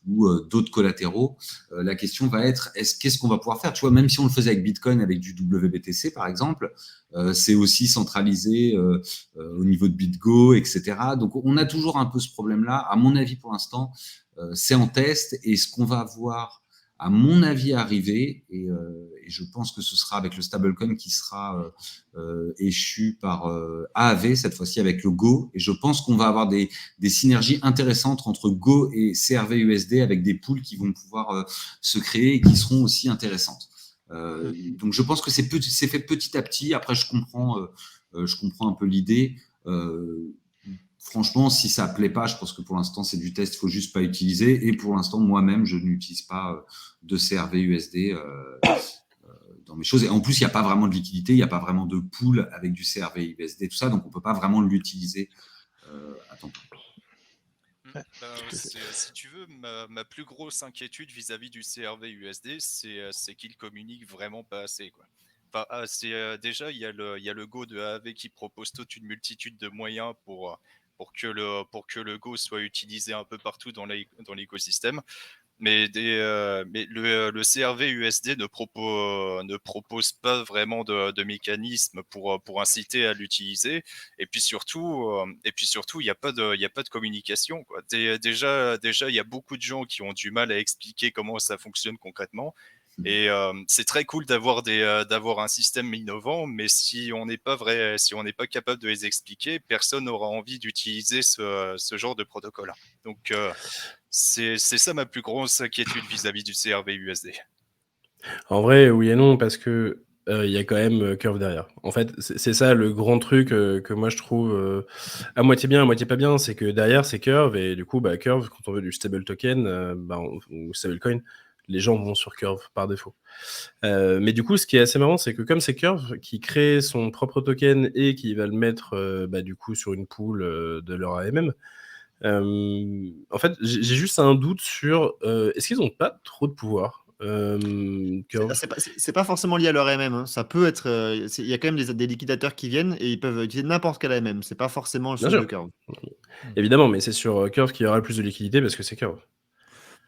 ou d'autres collatéraux. La question va être, qu'est-ce qu'on va pouvoir faire? Tu vois, même si on le faisait avec Bitcoin, avec du WBTC par exemple, c'est aussi centralisé au niveau de BitGo, etc. Donc, on a toujours un peu ce problème-là. À mon avis, pour l'instant, c'est en test. Et ce qu'on va voir, à mon avis, arriver, et je pense que ce sera avec le stablecoin qui sera échu par AAV, cette fois-ci avec le Go. Et je pense qu'on va avoir des synergies intéressantes entre Go et CRV-USD avec des pools qui vont pouvoir se créer et qui seront aussi intéressantes. Donc je pense que c'est fait petit à petit. Après, je comprends un peu l'idée. Franchement, si ça plaît pas, je pense que pour l'instant c'est du test, il faut juste pas utiliser. Et pour l'instant, moi-même, je n'utilise pas de CRV USD dans mes choses. Et en plus, il n'y a pas vraiment de liquidité, il n'y a pas vraiment de pool avec du CRV USD, tout ça, donc on peut pas vraiment l'utiliser à temps plein. Si tu veux, ma plus grosse inquiétude vis-à-vis du CRV USD, c'est qu'il communique vraiment pas assez, quoi. Enfin, déjà, il y a le Go de AAV qui propose toute une multitude de moyens pour que le Go soit utilisé un peu partout dans l'écosystème. Mais le CRV USD ne propose pas vraiment de mécanisme pour inciter à l'utiliser. Et puis surtout, il n'y a pas de communication, quoi. Déjà, il y a beaucoup de gens qui ont du mal à expliquer comment ça fonctionne concrètement. Et c'est très cool d'avoir un système innovant, mais si on n'est pas capable de les expliquer, personne n'aura envie d'utiliser ce genre de protocole. Donc c'est ça ma plus grosse inquiétude vis-à-vis du CRV USD. En vrai, oui et non, parce que il y a quand même Curve derrière. En fait, c'est ça le grand truc que moi je trouve à moitié bien, à moitié pas bien, c'est que derrière c'est Curve, et du coup, Curve, quand on veut du stable token ou stablecoin, les gens vont sur Curve par défaut. Mais du coup, ce qui est assez marrant, c'est que comme c'est Curve qui crée son propre token et qui va le mettre du coup sur une pool de leur AMM, en fait, j'ai juste un doute sur est-ce qu'ils n'ont pas trop de pouvoir Curve. C'est pas forcément lié à leur AMM, hein. Ça peut être. Il y a quand même des liquidateurs qui viennent et ils peuvent utiliser n'importe quel AMM. C'est pas forcément le Bien seul sûr. de Curve. Évidemment, mais c'est sur Curve qu'il y aura le plus de liquidité parce que c'est Curve.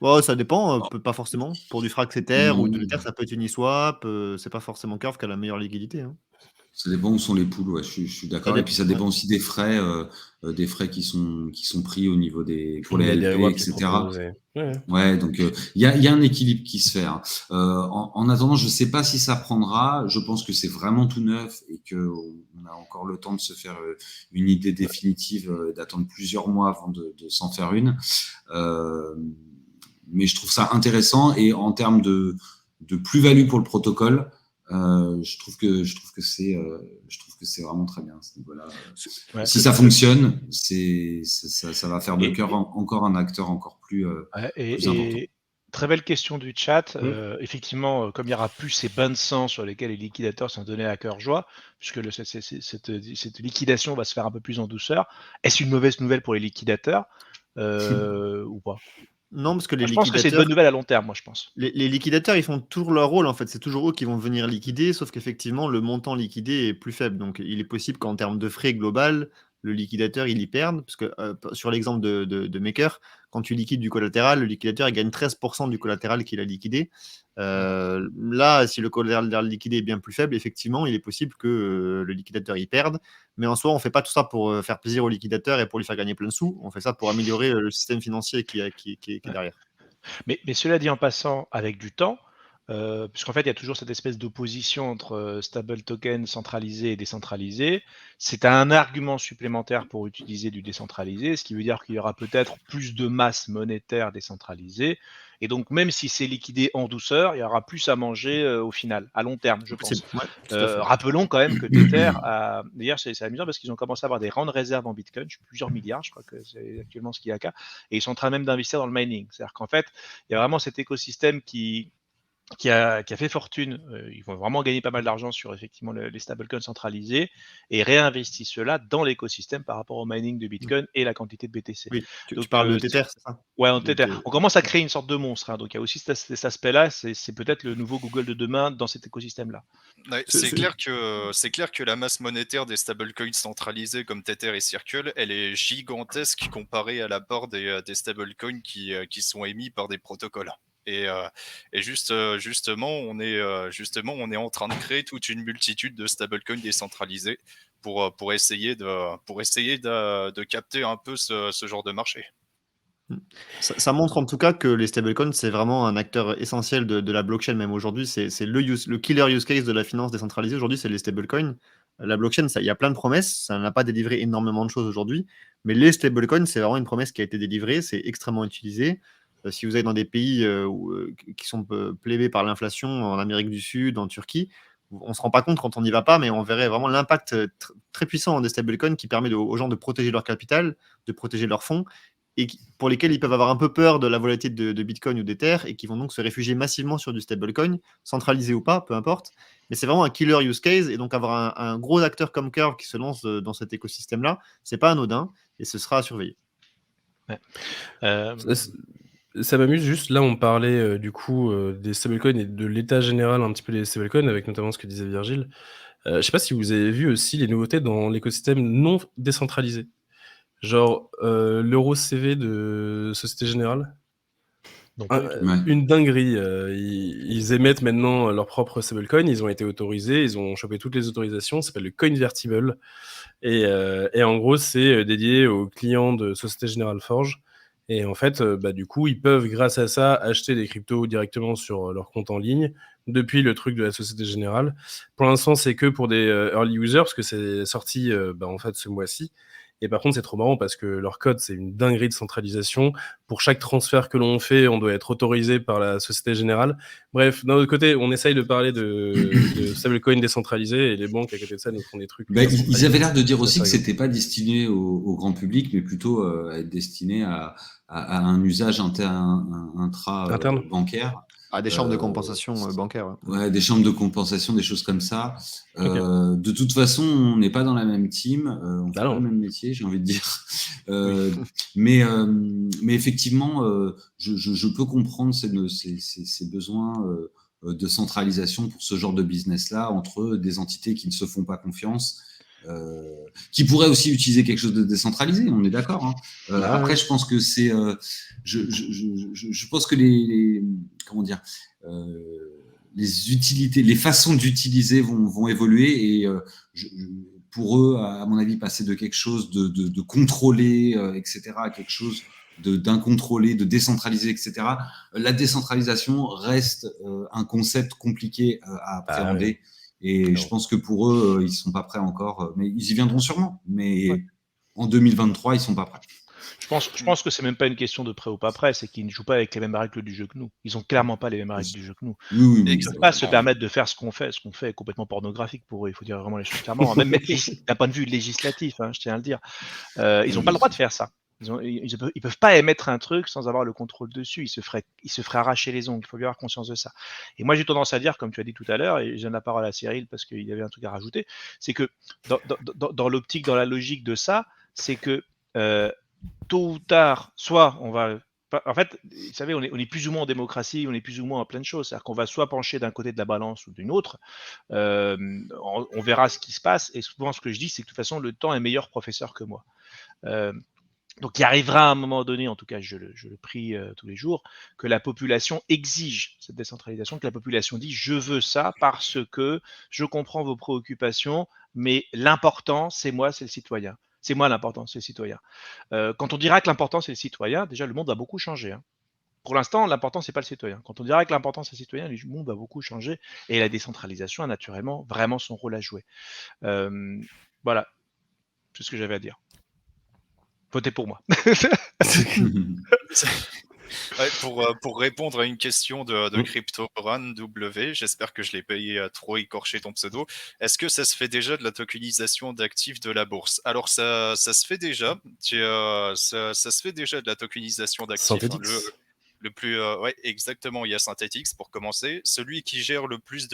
Bon, ça dépend, pas forcément. Pour du Frax Ether ou de l'Ether, ça peut être Uniswap. C'est pas forcément Curve qui a la meilleure liquidité, hein. Ça dépend où sont les pools, ouais, je suis d'accord. Et puis ça dépend aussi des frais qui sont pris au niveau pour les LP, etc. Ouais, donc il y a un équilibre qui se fait, hein. En attendant, je sais pas si ça prendra. Je pense que c'est vraiment tout neuf et que on a encore le temps de se faire une idée définitive, d'attendre plusieurs mois avant de s'en faire une. Mais je trouve ça intéressant, et en termes de plus-value pour le protocole, je trouve que c'est vraiment très bien à ce niveau-là. Ouais, si ça fonctionne, ça va faire de Curve encore un acteur encore plus important. Très belle question du chat. Effectivement, comme il n'y aura plus ces bains de sang sur lesquels les liquidateurs sont donnés à cœur joie, puisque cette liquidation va se faire un peu plus en douceur, est-ce une mauvaise nouvelle pour les liquidateurs ou pas? Non, parce que je pense que c'est une bonne nouvelle à long terme, moi je pense. Les liquidateurs, ils font toujours leur rôle, en fait. C'est toujours eux qui vont venir liquider, sauf qu'effectivement, le montant liquidé est plus faible. Donc, il est possible qu'en termes de frais global, le liquidateur, il y perde. Parce que sur l'exemple de Maker, quand tu liquides du collatéral, le liquidateur, il gagne 13% du collatéral qu'il a liquidé. Là, si le collatéral liquidé est bien plus faible, effectivement, il est possible que le liquidateur y perde. Mais en soi, on ne fait pas tout ça pour faire plaisir au liquidateur et pour lui faire gagner plein de sous. On fait ça pour améliorer le système financier qui est derrière. Mais cela dit en passant, avec du temps, puisqu'en fait il y a toujours cette espèce d'opposition entre stable token centralisé et décentralisé, c'est un argument supplémentaire pour utiliser du décentralisé, ce qui veut dire qu'il y aura peut-être plus de masse monétaire décentralisée, et donc même si c'est liquidé en douceur, il y aura plus à manger au final, à long terme, je pense. Rappelons quand même que Tether, d'ailleurs c'est amusant parce qu'ils ont commencé à avoir des grandes réserves en Bitcoin, plusieurs milliards, je crois que c'est actuellement ce qu'il y a qu'à, et ils sont en train même d'investir dans le mining. C'est-à-dire qu'en fait, il y a vraiment cet écosystème qui qui a fait fortune. Ils vont vraiment gagner pas mal d'argent sur effectivement les stablecoins centralisés et réinvestit cela dans l'écosystème par rapport au mining de Bitcoin et la quantité de BTC. Oui, tu Donc, parles de Tether, c'est ça? Ouais, De Tether. On commence à créer une sorte de monstre. Donc, il y a aussi cet aspect-là. C'est peut-être le nouveau Google de demain dans cet écosystème-là. Ouais, c'est clair que la masse monétaire des stablecoins centralisés comme Tether et Circle, elle est gigantesque comparée à la part des stablecoins qui sont émis par des protocoles. Et justement, on est en train de créer toute une multitude de stablecoins décentralisés pour essayer de capter un peu ce genre de marché. Ça montre en tout cas que les stablecoins, c'est vraiment un acteur essentiel de la blockchain, même aujourd'hui. C'est le killer use case de la finance décentralisée. Aujourd'hui, c'est les stablecoins. La blockchain, il y a plein de promesses. Ça n'a pas délivré énormément de choses aujourd'hui. Mais les stablecoins, c'est vraiment une promesse qui a été délivrée. C'est extrêmement utilisé. Si vous êtes dans des pays qui sont plébés par l'inflation, en Amérique du Sud, en Turquie, on ne se rend pas compte quand on n'y va pas, mais on verrait vraiment l'impact très puissant des stablecoins qui permet aux gens de protéger leur capital, de protéger leurs fonds, et pour lesquels ils peuvent avoir un peu peur de la volatilité de Bitcoin ou d'Ether et qui vont donc se réfugier massivement sur du stablecoin, centralisé ou pas, peu importe. Mais c'est vraiment un killer use case et donc avoir un gros acteur comme Curve qui se lance dans cet écosystème-là, c'est pas anodin et ce sera à surveiller. Ouais. Ça m'amuse juste, là on parlait du coup des stablecoins et de l'état général un petit peu des stablecoins avec notamment ce que disait Virgile. Je sais pas si vous avez vu aussi les nouveautés dans l'écosystème non décentralisé. Genre l'euro CV de Société Générale. Une dinguerie. Ils émettent maintenant leur propre stablecoin. Ils ont été autorisés. Ils ont chopé toutes les autorisations. Ça s'appelle le Coinvertible. Et en gros, c'est dédié aux clients de Société Générale Forge. Et en fait, du coup, ils peuvent, grâce à ça, acheter des cryptos directement sur leur compte en ligne depuis le truc de la Société Générale. Pour l'instant, c'est que pour des early users parce que c'est sorti en fait ce mois-ci. Et par contre, c'est trop marrant parce que leur code, c'est une dinguerie de centralisation. Pour chaque transfert que l'on fait, on doit être autorisé par la Société Générale. Bref, d'un autre côté, on essaye de parler de stablecoin décentralisés et les banques à côté de ça nous font des trucs. Ils avaient l'air de dire aussi que c'était pas destiné au grand public, mais plutôt à être destiné à un usage interne bancaire. À des chambres de compensation bancaire. Ouais, des chambres de compensation, des choses comme ça. De toute façon, on n'est pas dans la même team, on fait pas le même métier, j'ai envie de dire. Mais effectivement, je peux comprendre ces besoins de centralisation pour ce genre de business-là entre des entités qui ne se font pas confiance. Qui pourrait aussi utiliser quelque chose de décentralisé, on est d'accord. Hein. Après, je pense que c'est, je pense que comment dire, les utilités, les façons d'utiliser vont évoluer et pour eux, à mon avis, passer de quelque chose de contrôlé, etc., à quelque chose d'incontrôlé, de décentralisé, etc. La décentralisation reste un concept compliqué à appréhender. Et je pense que pour eux, ils sont pas prêts encore, mais ils y viendront sûrement. Mais en 2023, ils sont pas prêts. Je pense que c'est même pas une question de prêt ou pas prêt, c'est qu'ils ne jouent pas avec les mêmes règles du jeu que nous. Ils ont clairement pas les mêmes règles du jeu que nous. Oui, ils ne peuvent pas se permettre de faire ce qu'on fait. Ce qu'on fait est complètement pornographique pour eux. Il faut dire vraiment les choses clairement. Même d'un point de vue législatif, je tiens à le dire. Ils n'ont pas le droit de faire ça. Ils peuvent pas émettre un truc sans avoir le contrôle dessus. Ils se feraient arracher les ongles. Il faut bien avoir conscience de ça. Et moi, j'ai tendance à dire, comme tu as dit tout à l'heure, et je donne la parole à Cyril parce qu'il y avait un truc à rajouter, c'est que dans l'optique, dans la logique de ça, c'est que tôt ou tard, soit on va... En fait, vous savez, on est plus ou moins en démocratie, on est plus ou moins en plein de choses. C'est-à-dire qu'on va soit pencher d'un côté de la balance ou d'une autre. On verra ce qui se passe. Et souvent, ce que je dis, c'est que de toute façon, le temps est meilleur professeur que moi. Donc, il arrivera à un moment donné, en tout cas, je le prie tous les jours, que la population exige cette décentralisation, que la population dit « je veux ça parce que je comprends vos préoccupations, mais l'important, c'est moi, c'est le citoyen. C'est moi l'important, c'est le citoyen. » Quand on dira que l'important, c'est le citoyen, déjà, le monde va beaucoup changer. Pour l'instant, l'important, c'est pas le citoyen. Quand on dira que l'important, c'est le citoyen, le monde va beaucoup changer et la décentralisation a naturellement vraiment son rôle à jouer. Voilà, c'est ce que j'avais à dire. Votez pour moi. Pour répondre à une question de CryptoBran W, j'espère que je l'ai payé trop écorché ton pseudo. Est-ce que ça se fait déjà de la tokenisation d'actifs de la bourse? Alors ça se fait déjà. Ça se fait déjà de la tokenisation d'actifs. ouais, exactement. Il y a Synthetix pour commencer. Celui qui gère le plus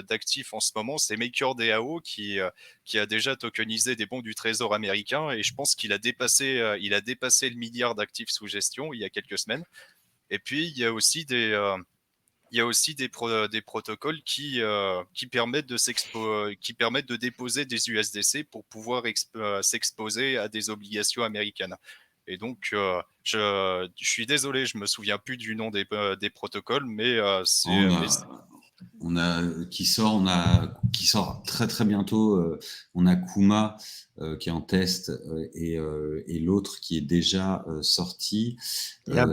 d'actifs en ce moment, c'est MakerDAO qui a déjà tokenisé des bons du Trésor américain et je pense qu'il a dépassé le milliard d'actifs sous gestion il y a quelques semaines. Et puis il y a aussi des protocoles qui permettent de déposer des USDC pour pouvoir s'exposer à des obligations américaines. Et donc, je suis désolé, je me souviens plus du nom des protocoles, mais qui sort très très bientôt. On a Kuma qui est en test et l'autre qui est déjà sorti. Il y a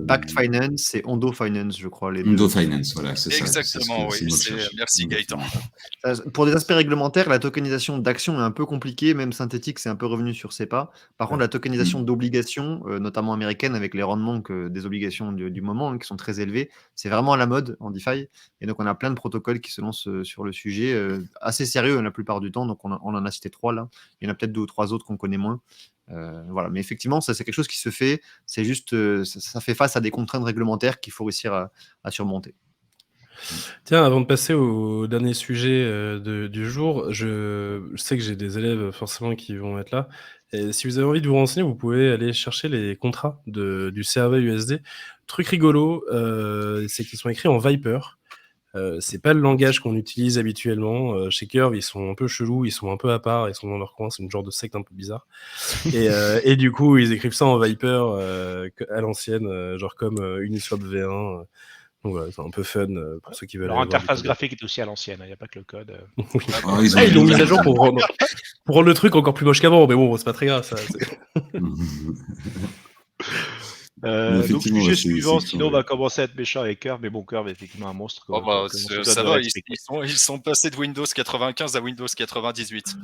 Backed Finance et Ondo Finance, je crois. Ondo Finance, voilà, c'est ça. Exactement, oui. Merci Gaëtan. Pour des aspects réglementaires, la tokenisation d'actions est un peu compliquée, même Synthetix est un peu revenu sur ses pas. Par contre, la tokenisation d'obligations, notamment américaines, avec les rendements des obligations du moment, qui sont très élevés, c'est vraiment à la mode en DeFi. Et donc, on a plein de protocoles qui se lancent sur le sujet, assez sérieux la plupart du temps. Donc, on en a cité 3 là. Il y en a peut-être 2 ou 3 autres qu'on connaît moins. Voilà. Mais effectivement, ça, c'est quelque chose qui se fait. C'est juste, ça fait face à des contraintes réglementaires qu'il faut réussir à surmonter. Tiens, avant de passer au dernier sujet du jour, je sais que j'ai des élèves forcément qui vont être là. Et si vous avez envie de vous renseigner, vous pouvez aller chercher les contrats du CRV USD. Truc rigolo, c'est qu'ils sont écrits en Viper. C'est pas le langage qu'on utilise habituellement. Chez Curve, ils sont un peu chelous, ils sont un peu à part, ils sont dans leur coin, c'est une genre de secte un peu bizarre. Et du coup, ils écrivent ça en Viper à l'ancienne, genre comme Uniswap V1. Donc voilà, c'est un peu fun pour ceux qui veulent. Leur interface graphique est aussi à l'ancienne, il n'y a pas que le code. Ils l'ont mis à jour pour rendre le truc encore plus moche qu'avant, mais bon, c'est pas très grave ça. Donc sujet suivant, sinon on va commencer à être méchant avec Curve, mais bon, Curve est effectivement un monstre. Ça va, ils sont passés de Windows 95 à Windows 98.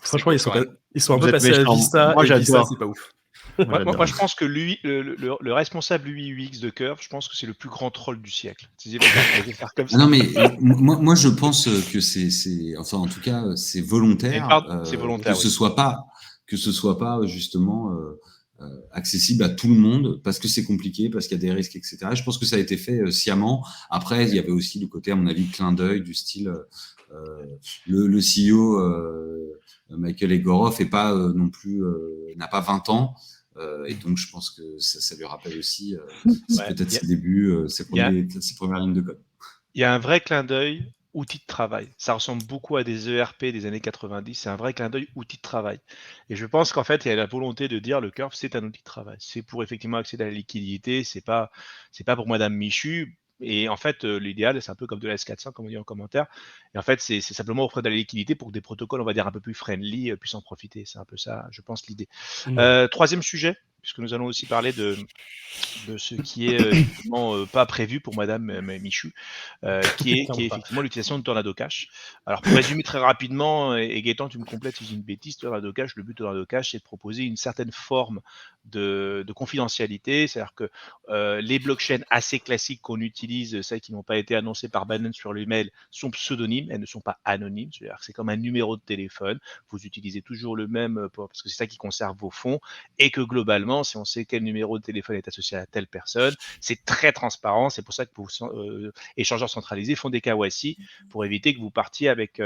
Franchement, ils sont un peu passés à Vista, et Vista, c'est pas ouf. Moi, je pense que lui, le responsable UX de Curve, je pense que c'est le plus grand troll du siècle. Non, mais moi, je pense que c'est, enfin, en tout cas, c'est volontaire. C'est volontaire. Que ce soit pas justement accessible à tout le monde parce que c'est compliqué, parce qu'il y a des risques, etc. Je pense que ça a été fait sciemment. Après, il y avait aussi le côté, à mon avis, clin d'œil du style le CEO Michael Egorov est pas non plus n'a pas 20 ans. Et donc, je pense que ça lui rappelle aussi peut-être ses débuts, ses premières lignes de code. Il y a un vrai clin d'œil outil de travail. Ça ressemble beaucoup à des ERP des années 90. C'est un vrai clin d'œil outil de travail. Et je pense qu'en fait, il y a la volonté de dire le Curve, c'est un outil de travail. C'est pour effectivement accéder à la liquidité. C'est pas pour Madame Michu. Et en fait, l'idéal, c'est un peu comme de la S400, comme on dit en commentaire. Et en fait, c'est simplement offrir de la liquidité pour que des protocoles, on va dire, un peu plus friendly puissent en profiter. C'est un peu ça, je pense, l'idée. Troisième sujet, puisque nous allons aussi parler de ce qui est effectivement pas prévu pour Madame Michu, qui est effectivement l'utilisation de Tornado Cash. Alors, pour résumer très rapidement, et Gaëtan, tu me complètes si j'ai une bêtise, Tornado Cash, le but de Tornado Cash, c'est de proposer une certaine forme de confidentialité, c'est-à-dire que les blockchains assez classiques qu'on utilise, celles qui n'ont pas été annoncées par Binance sur l'email, sont pseudonymes, elles ne sont pas anonymes, c'est-à-dire que c'est comme un numéro de téléphone, vous utilisez toujours le même parce que c'est ça qui conserve vos fonds, et que globalement, si on sait quel numéro de téléphone est associé à telle personne, c'est très transparent, c'est pour ça que vos échangeurs centralisés font des KYC pour éviter que vous partiez avec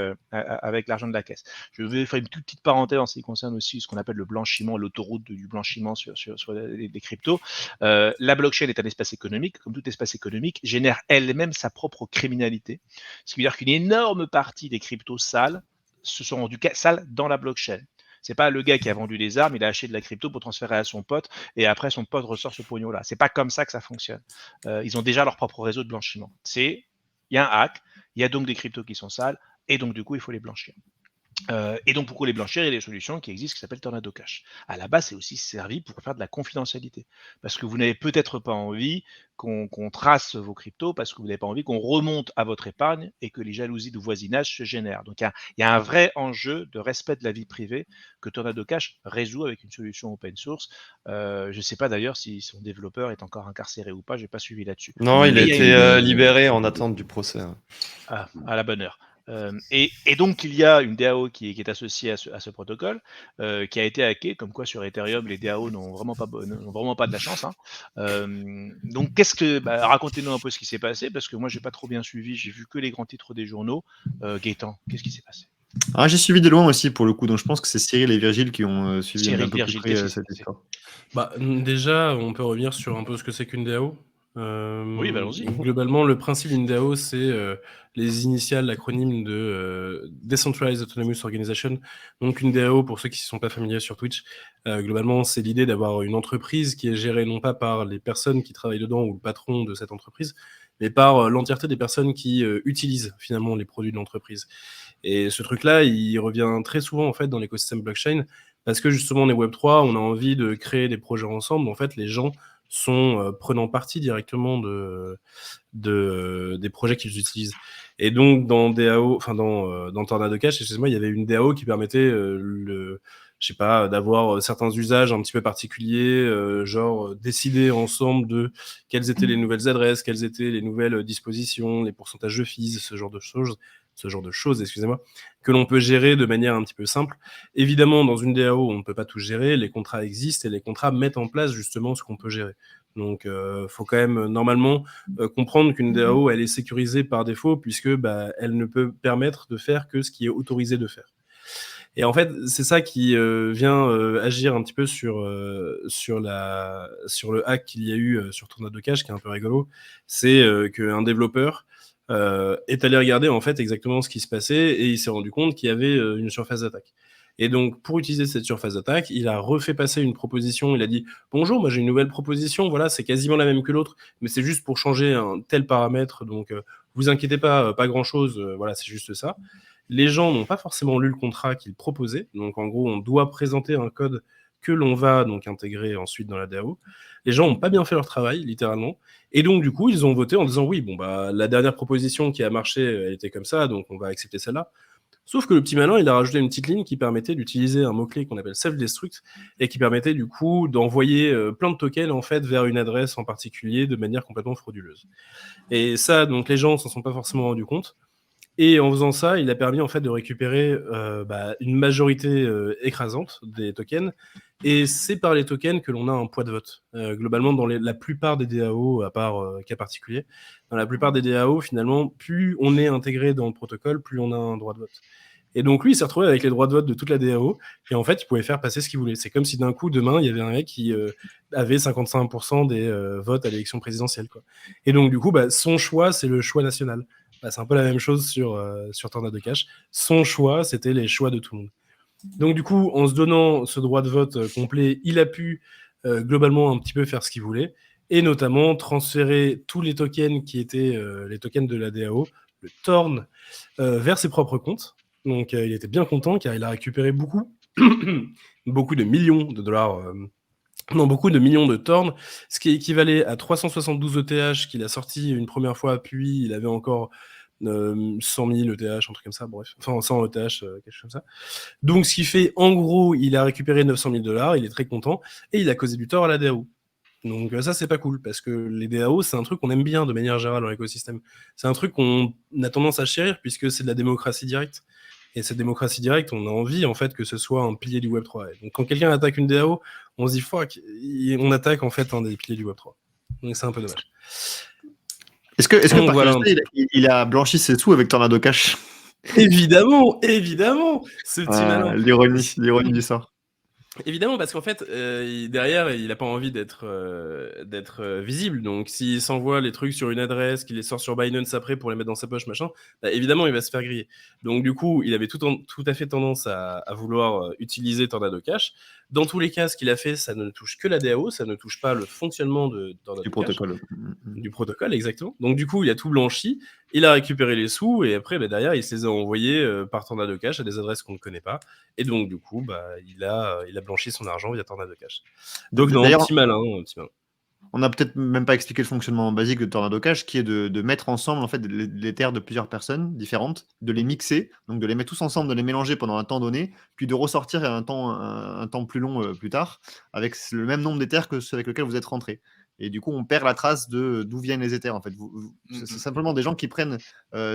l'argent de la caisse. Je vais faire une toute petite parenthèse en ce qui concerne aussi ce qu'on appelle le blanchiment, l'autoroute du blanchiment sur les cryptos. La blockchain est un espace économique, comme tout espace économique, génère elle-même sa propre criminalité. Ce qui veut dire qu'une énorme partie des cryptos sales se sont rendus sales dans la blockchain. C'est pas le gars qui a vendu des armes, il a acheté de la crypto pour transférer à son pote et après son pote ressort ce pognon-là. C'est pas comme ça que ça fonctionne. Ils ont déjà leur propre réseau de blanchiment. Il y a un hack, il y a donc des cryptos qui sont sales et donc du coup il faut les blanchir. Et donc, pour les blanchir, il y a des solutions qui existent qui s'appellent Tornado Cash. À la base, c'est aussi servi pour faire de la confidentialité. Parce que vous n'avez peut-être pas envie qu'on trace vos cryptos, parce que vous n'avez pas envie qu'on remonte à votre épargne et que les jalousies du voisinage se génèrent. Donc, il y a un vrai enjeu de respect de la vie privée que Tornado Cash résout avec une solution open source. Je ne sais pas d'ailleurs si son développeur est encore incarcéré ou pas, je n'ai pas suivi là-dessus. Non, il a été libéré en attente du procès. À la bonne heure. Et donc, il y a une DAO qui est associée à ce protocole, qui a été hackée, comme quoi sur Ethereum, les DAO n'ont vraiment pas de la chance. Hein. Donc, racontez-nous un peu ce qui s'est passé, parce que moi, j'ai pas trop bien suivi, j'ai vu que les grands titres des journaux. Gaëtan, qu'est-ce qui s'est passé? J'ai suivi de loin aussi, pour le coup, donc je pense que c'est Cyril et Virgile qui ont suivi un peu plus près cette histoire. Déjà, on peut revenir sur un peu ce que c'est qu'une DAO. Oui, allons-y. Globalement, le principe d'une DAO, c'est les initiales, l'acronyme de Decentralized Autonomous Organization. Donc une DAO, pour ceux qui ne sont pas familiers sur Twitch, globalement, c'est l'idée d'avoir une entreprise qui est gérée non pas par les personnes qui travaillent dedans ou le patron de cette entreprise, mais par l'entièreté des personnes qui utilisent finalement les produits de l'entreprise. Et ce truc-là, il revient très souvent en fait dans l'écosystème blockchain, parce que justement, on est Web3, on a envie de créer des projets ensemble. En fait, les gens sont prenant partie directement des projets qu'ils utilisent. Et donc, dans DAO, dans Tornado Cash, excusez-moi, il y avait une DAO qui permettait d'avoir certains usages un petit peu particuliers, genre décider ensemble de quelles étaient les nouvelles adresses, quelles étaient les nouvelles dispositions, les pourcentages de fees, ce genre de choses, excusez-moi, que l'on peut gérer de manière un petit peu simple. Évidemment, dans une DAO, on ne peut pas tout gérer, les contrats existent et les contrats mettent en place justement ce qu'on peut gérer. Donc, faut quand même normalement comprendre qu'une DAO, elle est sécurisée par défaut puisque elle ne peut permettre de faire que ce qui est autorisé de faire. Et en fait, c'est ça qui vient agir un petit peu sur le hack qu'il y a eu sur Tornado Cash, qui est un peu rigolo. C'est qu'un développeur est allé regarder en fait exactement ce qui se passait et il s'est rendu compte qu'il y avait une surface d'attaque. Et donc, pour utiliser cette surface d'attaque, il a refait passer une proposition. Il a dit « Bonjour, moi j'ai une nouvelle proposition, voilà, c'est quasiment la même que l'autre, mais c'est juste pour changer un tel paramètre, donc vous inquiétez pas, pas grand-chose, voilà, c'est juste ça. » Les gens n'ont pas forcément lu le contrat qu'il proposait, donc en gros, on doit présenter un code que l'on va donc intégrer ensuite dans la DAO. Les gens n'ont pas bien fait leur travail, littéralement, et donc du coup, ils ont voté en disant « Oui, la dernière proposition qui a marché, elle était comme ça, donc on va accepter celle-là. » Sauf que le petit malin, il a rajouté une petite ligne qui permettait d'utiliser un mot-clé qu'on appelle self-destruct et qui permettait du coup d'envoyer plein de tokens en fait vers une adresse en particulier de manière complètement frauduleuse. Et ça, donc les gens s'en sont pas forcément rendus compte. Et en faisant ça, il a permis en fait de récupérer une majorité écrasante des tokens. Et c'est par les tokens que l'on a un poids de vote. Globalement, dans la plupart des DAO, à part cas particulier, dans la plupart des DAO, finalement, plus on est intégré dans le protocole, plus on a un droit de vote. Et donc lui, il s'est retrouvé avec les droits de vote de toute la DAO, et en fait, il pouvait faire passer ce qu'il voulait. C'est comme si d'un coup, demain, il y avait un mec qui avait 55% des votes à l'élection présidentielle, quoi. Et donc, du coup, son choix, c'est le choix national. C'est un peu la même chose sur Tornado Cash. Son choix, c'était les choix de tout le monde. Donc, du coup, en se donnant ce droit de vote complet, il a pu globalement un petit peu faire ce qu'il voulait, et notamment transférer tous les tokens qui étaient les tokens de la DAO, le Torn, vers ses propres comptes. Donc, il était bien content car il a récupéré beaucoup de millions de dollars, beaucoup de millions de Torn, ce qui équivalait à 372 ETH qu'il a sorti une première fois, puis il avait encore 100 000 ETH, un truc comme ça, bref, enfin 100 ETH, quelque chose comme ça. Donc, ce qui fait, en gros, il a récupéré 900 000 $, il est très content, et il a causé du tort à la DAO. Donc ça, c'est pas cool, parce que les DAO, c'est un truc qu'on aime bien de manière générale dans l'écosystème. C'est un truc qu'on a tendance à chérir, puisque c'est de la démocratie directe. Et cette démocratie directe, on a envie, en fait, que ce soit un pilier du Web3. Et donc, quand quelqu'un attaque une DAO, on se dit, fuck, on attaque, en fait, un des piliers du Web3. Donc, c'est un peu dommage. Est-ce que voilà, il a blanchi ses sous avec Tornado Cash? Évidemment, ce petit malin. L'ironie du sort. Évidemment, parce qu'en fait, derrière, il n'a pas envie d'être visible. Donc, s'il s'envoie les trucs sur une adresse, qu'il les sort sur Binance après pour les mettre dans sa poche, machin, évidemment, il va se faire griller. Donc, du coup, il avait tout à fait tendance à vouloir utiliser Tornado Cash. Dans tous les cas, ce qu'il a fait, ça ne touche que la DAO, ça ne touche pas le fonctionnement de Tornado du Cash. protocole. Du protocole, exactement. Donc, du coup, il a tout blanchi, il a récupéré les sous, et après, derrière, il se les a envoyés par Tornado Cash à des adresses qu'on ne connaît pas. Et donc, du coup, il a blanchi son argent via Tornado Cash. Donc, un petit malin. On n'a peut-être même pas expliqué le fonctionnement basique de Tornado Cash, qui est de mettre ensemble en fait les terres de plusieurs personnes différentes, de les mixer, donc de les mettre tous ensemble, de les mélanger pendant un temps donné, puis de ressortir un temps plus long plus tard, avec le même nombre d'éthers que ceux avec lesquels vous êtes rentrés. et du coup, on perd la trace d'où viennent les éthers. En fait, c'est simplement des gens qui prennent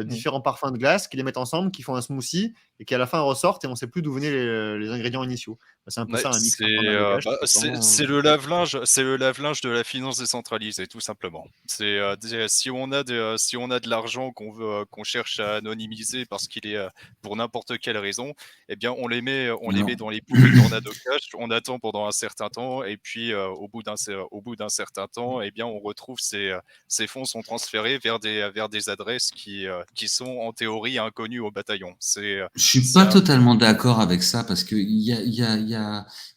différents parfums de glace, qui les mettent ensemble, qui font un smoothie et qui à la fin ressortent et on ne sait plus d'où venaient les ingrédients initiaux. C'est un peu ça un mix. C'est le lave-linge de la finance décentralisée, tout simplement. Si on a de l'argent qu'on cherche à anonymiser parce qu'il est pour n'importe quelle raison, eh bien on les met dans les poules de Tornado Cash, on attend pendant un certain temps et puis au bout d'un certain temps, eh bien on retrouve ces fonds sont transférés vers des adresses qui sont en théorie inconnues au bataillon. Je suis pas totalement d'accord avec ça parce que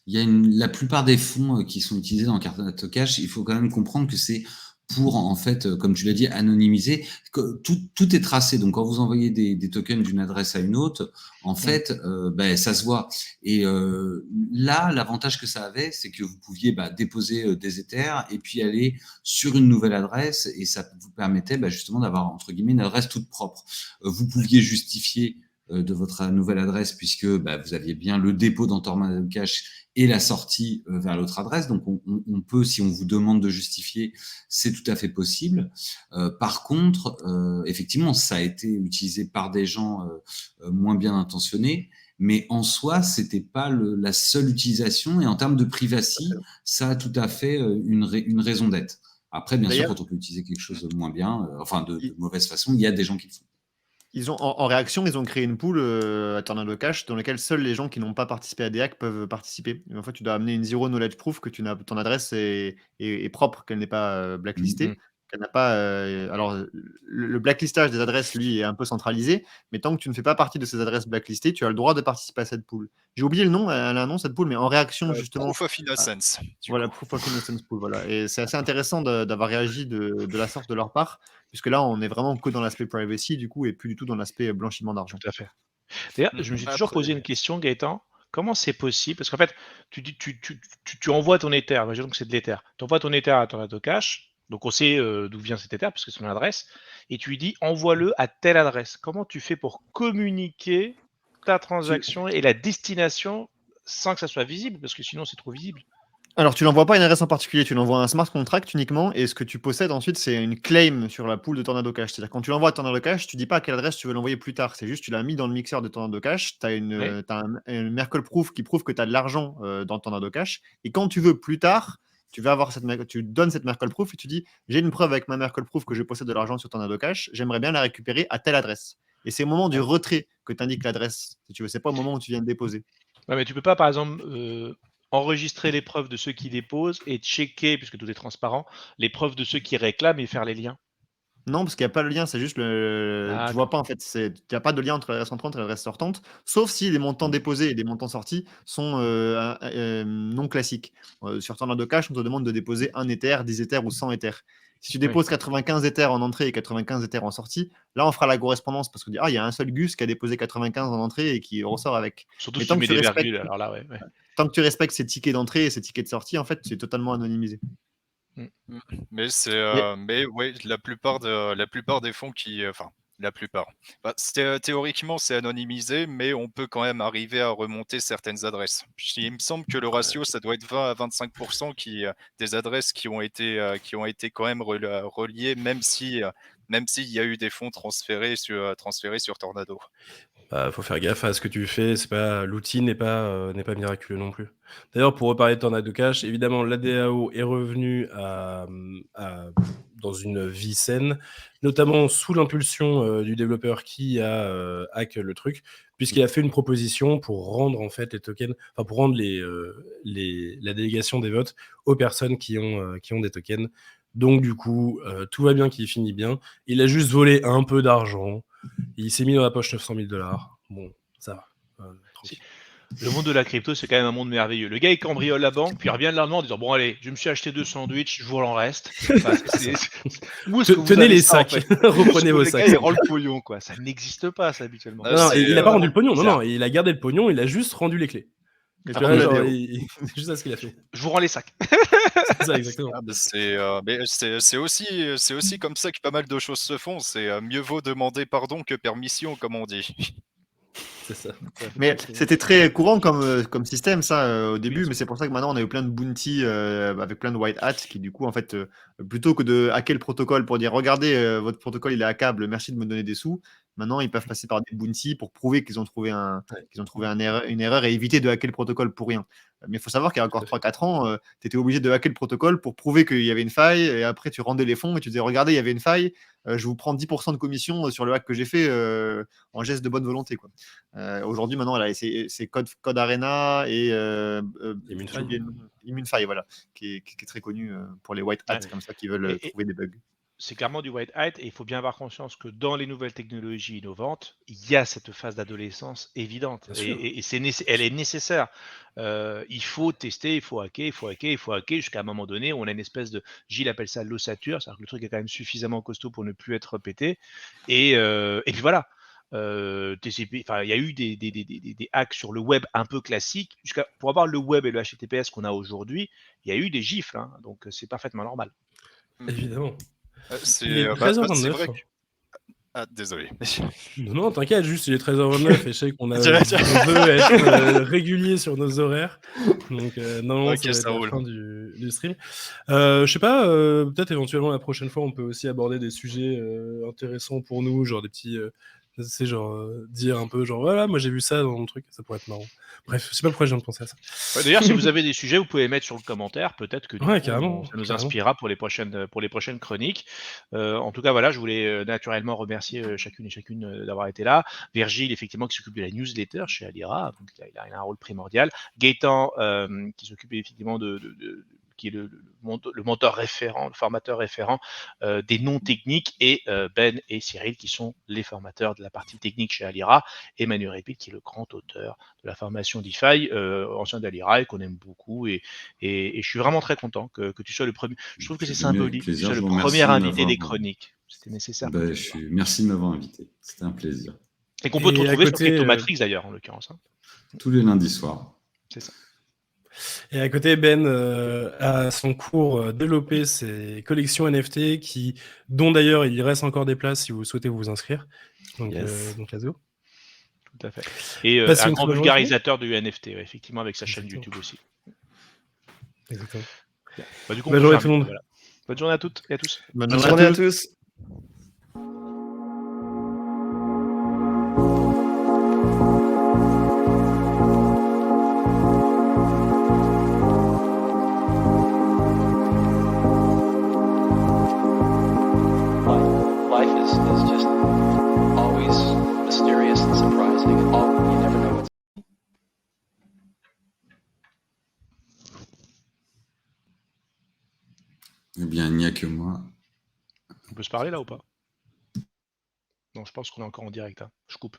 la plupart des fonds qui sont utilisés dans Tornado Cash, il faut quand même comprendre que c'est pour, en fait, comme tu l'as dit, anonymiser. Tout est tracé. Donc, quand vous envoyez des tokens d'une adresse à une autre, en fait, ça se voit. Et là, l'avantage que ça avait, c'est que vous pouviez déposer des Ethers et puis aller sur une nouvelle adresse et ça vous permettait justement d'avoir, entre guillemets, une adresse toute propre. Vous pouviez justifier de votre nouvelle adresse puisque vous aviez bien le dépôt dans Tornado Cash et la sortie vers l'autre adresse. Donc, on peut, si on vous demande de justifier, c'est tout à fait possible. Par contre, effectivement, ça a été utilisé par des gens moins bien intentionnés, mais en soi, c'était pas la seule utilisation. Et en termes de privacy, ça a tout à fait une raison d'être. Après, bien sûr, quand on peut utiliser quelque chose de moins bien, de mauvaise façon, il y a des gens qui le font. En réaction, ils ont créé une pool à Tornado Cash dans laquelle seuls les gens qui n'ont pas participé à des hacks peuvent participer. Et en fait, tu dois amener une zero knowledge proof que ton adresse est propre, qu'elle n'est pas blacklistée. Qu'elle n'a pas. Alors, le blacklistage des adresses, lui, est un peu centralisé, mais tant que tu ne fais pas partie de ces adresses blacklistées, tu as le droit de participer à cette pool. J'ai oublié le nom, elle a un nom cette pool, mais en réaction justement. Proof of Innocence. Voilà, Proof of Innocence pool. Voilà. Et c'est assez intéressant d'avoir réagi de la sorte de leur part, puisque là, on est vraiment que dans l'aspect privacy, du coup, et plus du tout dans l'aspect blanchiment d'argent. Tout à fait. D'ailleurs, je me suis toujours posé une question, Gaëtan. Comment c'est possible? Parce qu'en fait, tu envoies ton Ether, imaginons que c'est de l'Ether. Tu envoies ton Ether à Tornado Cash, donc on sait d'où vient cet Ether, puisque c'est son adresse, et tu lui dis envoie-le à telle adresse. Comment tu fais pour communiquer ta transaction et la destination sans que ça soit visible? Parce que sinon, c'est trop visible. Alors, tu l'envoies pas à une adresse en particulier, tu l'envoies à un smart contract uniquement, et ce que tu possèdes ensuite, c'est une claim sur la pool de Tornado Cash. C'est-à-dire, quand tu l'envoies à Tornado Cash, tu dis pas à quelle adresse tu veux l'envoyer plus tard. C'est juste, tu l'as mis dans le mixeur de Tornado Cash, tu as un Merkle proof qui prouve que tu as de l'argent dans Tornado Cash, et quand tu veux plus tard, tu donnes cette Merkle proof et tu dis j'ai une preuve avec ma Merkle proof que je possède de l'argent sur Tornado Cash, j'aimerais bien la récupérer à telle adresse. Et c'est au moment du retrait que tu indiques l'adresse, si tu veux. C'est pas au moment où tu viens de déposer. Ouais, mais tu peux pas, par exemple, enregistrer les preuves de ceux qui déposent et checker, puisque tout est transparent, les preuves de ceux qui réclament et faire les liens. Non, parce qu'il n'y a pas le lien, c'est juste tu vois pas en fait, il n'y a pas de lien entre l'adresse entrante et l'adresse sortante, sauf si les montants déposés et les montants sortis sont non classiques. Sur Tornado Cash, on te demande de déposer 1 Ether, 10 Ethers ou 100 Ethers. Si tu déposes 95 Ethers en entrée et 95 Ethers en sortie, là on fera la correspondance parce qu'on dit il y a un seul Gus qui a déposé 95 en entrée et qui ressort avec. Surtout si tu mets des virgules, alors là, ouais. Tant que tu respectes ces tickets d'entrée et ces tickets de sortie, en fait, c'est totalement anonymisé. Mais la plupart des fonds la plupart. Théoriquement, c'est anonymisé, mais on peut quand même arriver à remonter certaines adresses. Il me semble que le ratio, ça doit être 20 à 25% des adresses qui ont été quand même reliées, même s'il y a eu des fonds transférés sur Tornado. Faut faire gaffe à ce que tu fais. L'outil n'est pas miraculeux non plus. D'ailleurs, pour reparler de Tornado Cash, évidemment, l'ADAO est revenu dans une vie saine, notamment sous l'impulsion du développeur qui a hack le truc, puisqu'il a fait une proposition pour rendre en fait les tokens, pour rendre la délégation des votes aux personnes qui ont des tokens. Donc du coup, tout va bien, qui finit bien. Il a juste volé un peu d'argent. Il s'est mis dans la poche $900 000. Bon, ça va. Tranquille. Le monde de la crypto, c'est quand même un monde merveilleux. Le gars, il cambriole la banque, puis il revient le lendemain en disant bon, allez, je me suis acheté 2 sandwichs, je vous en reste. Tenez les sacs, en fait. Reprenez vos sacs. Il rend le pognon, quoi. Ça n'existe pas, ça, habituellement. Non, il n'a pas rendu le pognon. Non, il a gardé le pognon, il a juste rendu les clés. C'est juste ça ce qu'il a fait. Je vous rends les sacs. C'est ça, exactement. C'est aussi comme ça que pas mal de choses se font. C'est mieux vaut demander pardon que permission, comme on dit. C'est ça. Mais c'était très courant comme système, ça, au début, Oui. mais c'est pour ça que maintenant on a eu plein de bounty avec plein de white hats qui, du coup, en fait, plutôt que de hacker le protocole pour dire regardez, votre protocole il est hackable, merci de me donner des sous, maintenant ils peuvent passer par des bounty pour prouver qu'ils ont trouvé, une erreur et éviter de hacker le protocole pour rien. Mais il faut savoir qu'il y a encore 3-4 ans, tu étais obligé de hacker le protocole pour prouver qu'il y avait une faille, et après tu rendais les fonds et tu disais regardez, il y avait une faille, je vous prends 10% de commission sur le hack que j'ai fait en geste de bonne volonté, quoi. Aujourd'hui, maintenant, là, c'est Code Arena et Immunify, voilà, qui est très connu pour les white hats comme ça qui veulent trouver des bugs. C'est clairement du white hat et il faut bien avoir conscience que dans les nouvelles technologies innovantes, il y a cette phase d'adolescence évidente et elle est nécessaire. Il faut tester, il faut hacker jusqu'à un moment donné où on a une espèce de, Gilles appelle ça l'ossature, c'est-à-dire que le truc est quand même suffisamment costaud pour ne plus être pété et puis voilà. TCP, il y a eu des hacks sur le web un peu classiques. Pour avoir le web et le HTTPS qu'on a aujourd'hui, il y a eu des gifles, hein, donc c'est parfaitement normal. Évidemment. C'est Il est vrai 13h29. que... Ah, désolé. Non, t'inquiète, juste il est 13h29 et je sais qu'on veut être régulier sur nos horaires. Donc, non, Ok, ça ça va être roule. la fin du stream. Je sais pas, peut-être éventuellement la prochaine fois, on peut aussi aborder des sujets intéressants pour nous, genre des petits. C'est genre dire un peu, genre voilà, moi j'ai vu ça dans mon truc, ça pourrait être marrant. Bref, je sais pas pourquoi je viens de penser à ça. D'ailleurs, si vous avez des sujets, vous pouvez les mettre sur le commentaire. Peut-être que du Ouais, coup, carrément, ça nous carrément. inspirera pour les prochaines chroniques. En tout cas, voilà, je voulais naturellement remercier chacune et chacune d'avoir été là. Virgile, effectivement, qui s'occupe de la newsletter chez Alira, donc il a un rôle primordial. Gaëtan, qui s'occupe effectivement qui est le mentor référent, le formateur référent des noms techniques, et Ben et Cyril qui sont les formateurs de la partie technique chez Alira, et Manu Répit qui est le grand auteur de la formation DeFi, ancien d'Alira et qu'on aime beaucoup, et je suis vraiment très content que tu sois le premier. Je trouve que c'est symbolique que tu sois le premier invité des chroniques. C'était nécessaire. Merci de m'avoir invité, c'était un plaisir. Et qu'on peut te Et à retrouver sur côté, Cryptomatrix d'ailleurs, en l'occurrence. Hein. Tous les lundis soirs. C'est ça. Et à côté, Ben a son cours développé ses collections NFT, dont d'ailleurs il y reste encore des places si vous souhaitez vous inscrire. Donc, donc let's go. Tout à fait. Et Passez un une grand très bonne vulgarisateur du NFT, effectivement, avec sa chaîne Exactement. YouTube aussi. Exactement. Du coup, Bonne journée tout le monde. voilà. Bonne journée à toutes et à tous. Bonne Bonne journée journée à tous. Life is just always mysterious and surprising. You never know what's. Eh bien, il n'y a que moi. On peut se parler là ou pas? Non, je pense qu'on est encore en direct. Hein. Je coupe.